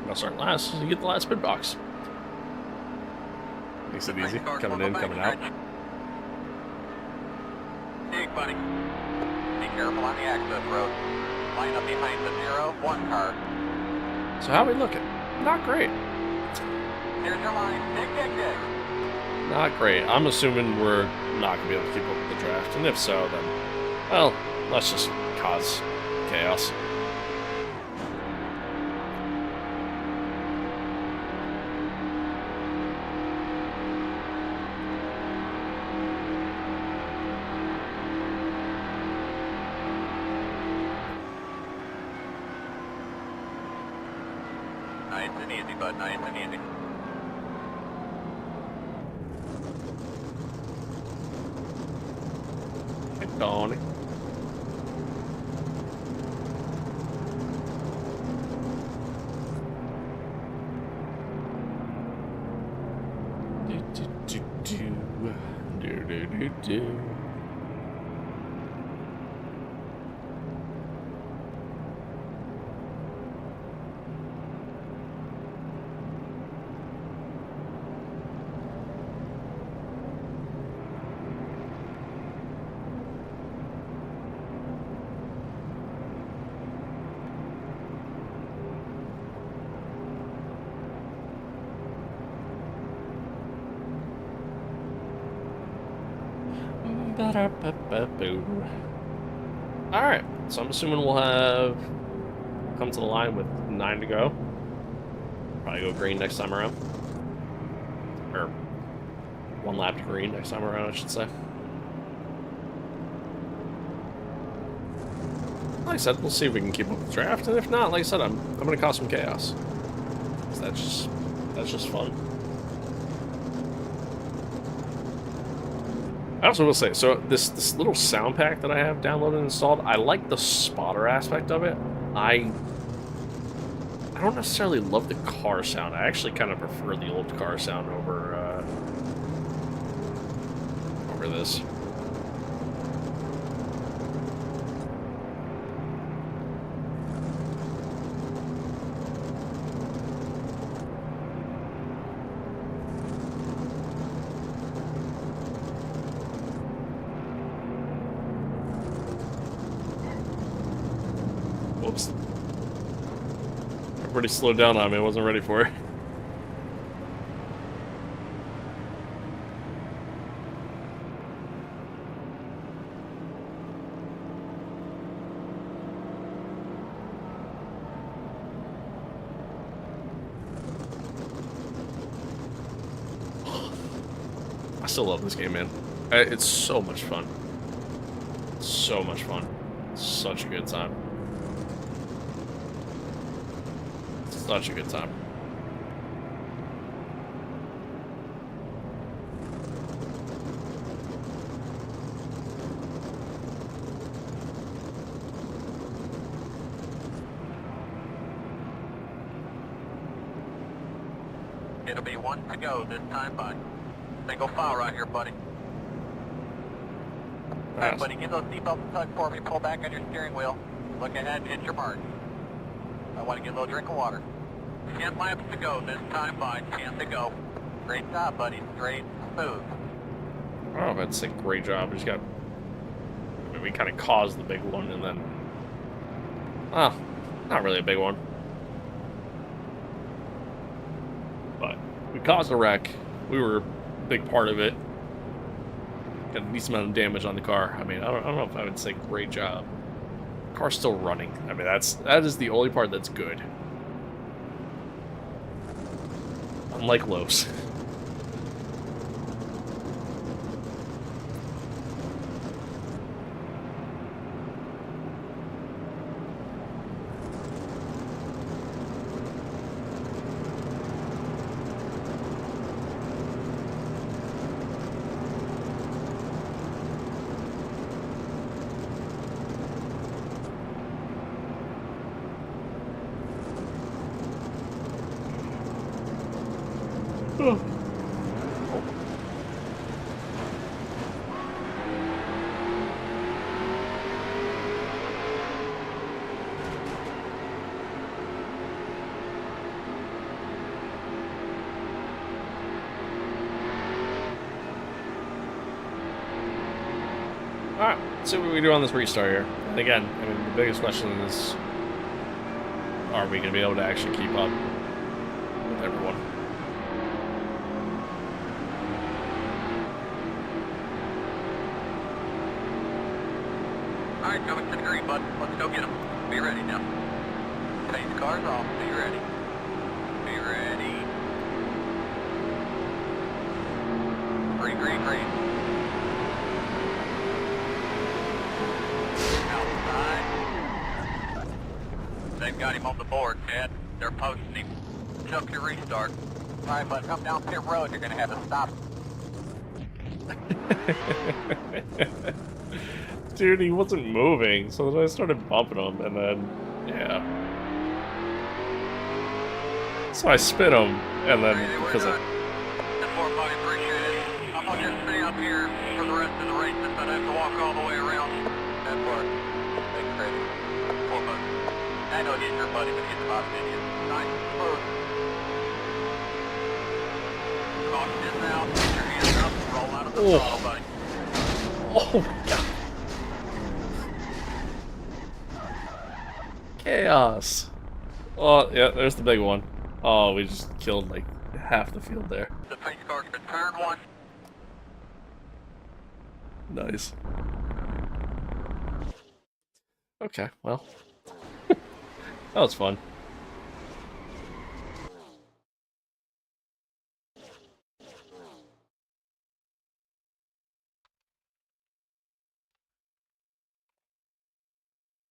about starting last is you get the last pit box. Makes it easy, coming in, coming out. Dig, buddy. Be careful on the access road. Line up behind the 0-1 car. So how are we looking? Not great. Here's your line. Dig, dig, dig. Not great. I'm assuming we're not going to be able to keep up with the draft. And if so, then, well, let's just cause chaos. Nice and easy, bud. Nice and easy. Hey, Donnie. do. Alright, so I'm assuming we'll have come to the line with 9 to go. Probably go green next time around. Or 1 lap to green next time around, I should say. Like I said, we'll see if we can keep up with the draft, and if not, like I said, I'm gonna cause some chaos. 'Cause that's just fun. I also will say, so this little sound pack that I have downloaded and installed, I like the spotter aspect of it. I don't necessarily love the car sound. I actually kind of prefer the old car sound over this. Whoops. Everybody slowed down on me. I wasn't ready for it. I still love this game, man. It's so much fun. So much fun. Such a good time. Such a good time. It'll be 1 to go this time, bud. Single file right here, buddy. Alright, buddy, give those seatbelts a tug for me. Pull back on your steering wheel. Look ahead and hit your mark. I want to get a little drink of water. 10 laps to go this time, bud. 10 to go. Great job, buddy. Straight, smooth. Oh, that's a great job. We just got... I mean, we kind of caused the big one, and then... Oh, not really a big one. But we caused a wreck. We were a big part of it. Got a decent amount of damage on the car. I mean, I don't know if I would say great job. Car's still running. I mean, that is the only part that's good. Unlike Los. Alright, let's see what we do on this restart here. And again, I mean, the biggest question is, are we going to be able to actually keep up with everyone? Alright, coming to the green, bud. Let's go get them. Be ready now. Take the cars off. Be ready. Be ready. Green, green, green. Outside. They've got him on the board, Ted. They're posting him. Chuck your restart. Alright, bud, come down pit road. You're going to have to stop. Dude, he wasn't moving, so then I started bumping him, and then, yeah. So I spit him, and then, because of... I'm on just stay up here for the rest of the race since I'd have to walk all the way around that part. Thanks, crazy. Cool, bud. I know he's your buddy, but he's about an idiot. Nice. Smooth. Caution is out. Get your hands up. Roll out of the throttle, buddy. Oh my god. Chaos. Oh, yeah, there's the big one. Oh, we just killed like half the field there. The pace car's been turned one. Nice. Okay, well. That was fun.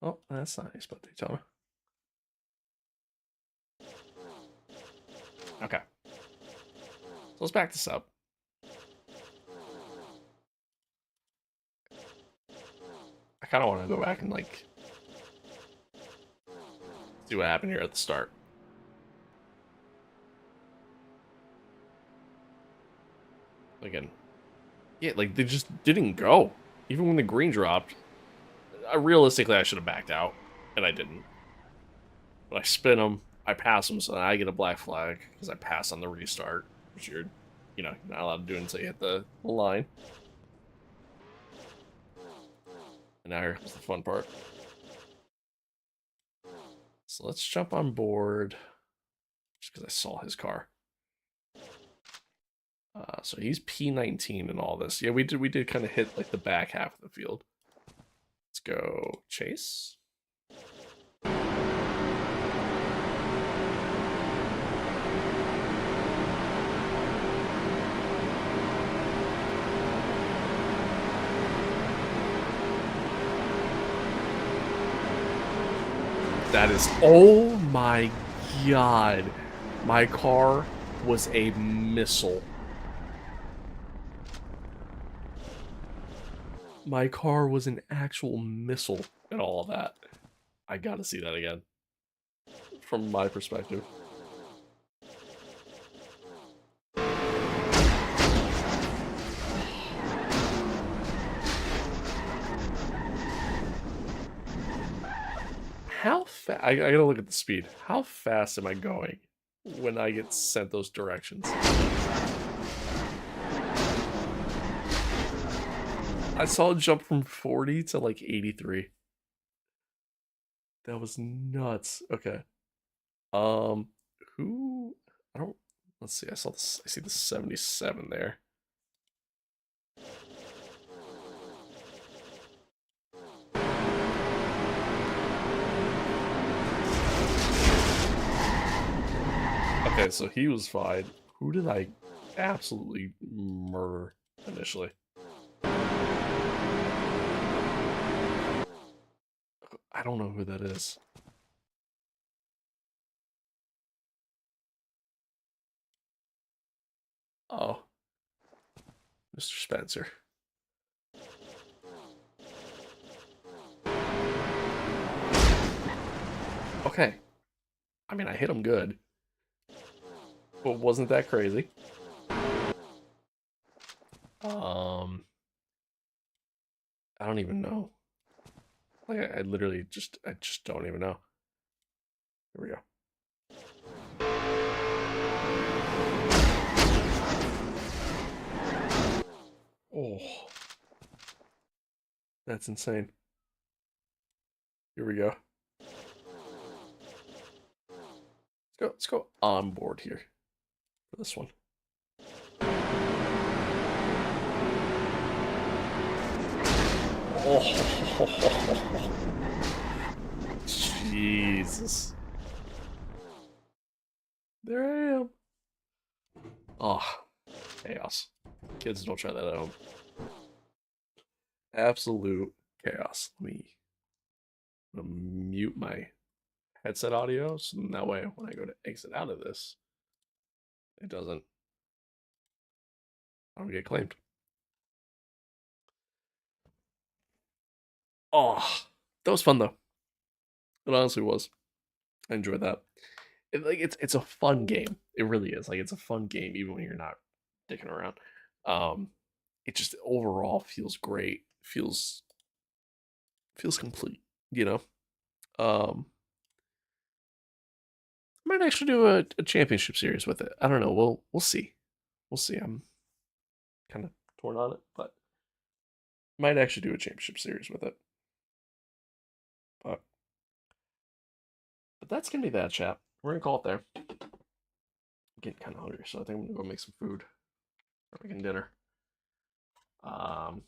Oh, that's nice, but Daytona. Okay. So let's back this up. I kind of want to go back and like see what happened here at the start. Again, yeah, like they just didn't go. Even when the green dropped, realistically I should have backed out, and I didn't. But I spin them, I pass them, so I get a black flag because I pass on the restart, which you're not allowed to do until you hit the line. And now here comes the fun part. So let's jump on board, just because I saw his car. So he's P19 and all this. Yeah, we did kind of hit like the back half of the field. Let's go chase. That is, oh my god. My car was a missile. My car was an actual missile and all of that. I gotta see that again. From my perspective. How fast? I gotta look at the speed. How fast am I going when I get sent those directions? I saw it jump from 40 to like 83. That was nuts. Okay. Who? I don't. Let's see. I see the 77 there. Okay, so he was fine. Who did I absolutely murder initially? I don't know who that is. Oh. Mr. Spencer. Okay. I mean, I hit him good. But wasn't that crazy? I don't even know. Like, I literally just don't even know. Here we go. Oh. That's insane. Here we go. Let's go on board here for this one. Oh, Jesus. There I am. Oh, chaos. Kids, don't try that at home. Absolute chaos. Let me mute my headset audio, so that way when I go to exit out of this, I don't get claimed. Oh, that was fun though. It honestly was. I enjoyed that. It's a fun game. It really is. Like, it's a fun game even when you're not dicking around. it just overall feels great. Feels complete, you know. Might actually do a championship series with it. I don't know. We'll see. We'll see. I'm kind of torn on it, but might actually do a championship series with it. But that's gonna be that, chat. We're gonna call it there. I'm getting kind of hungry, so I think I'm gonna go make some food. Or making dinner. I'm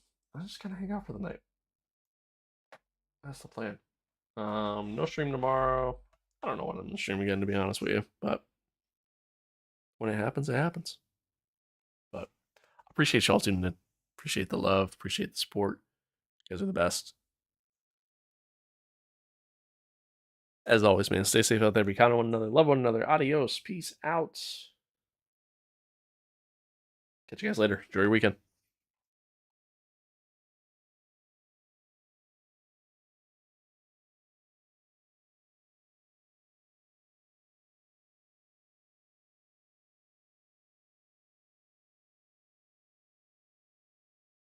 just gonna hang out for the night. That's the plan. No stream tomorrow. I don't know when I'm gonna stream again, to be honest with you, but when it happens, it happens. But I appreciate y'all tuning in. Appreciate the love. Appreciate the support. You guys are the best. As always, man, stay safe out there. Be kind to one another. Love one another. Adios. Peace out. Catch you guys later. Enjoy your weekend.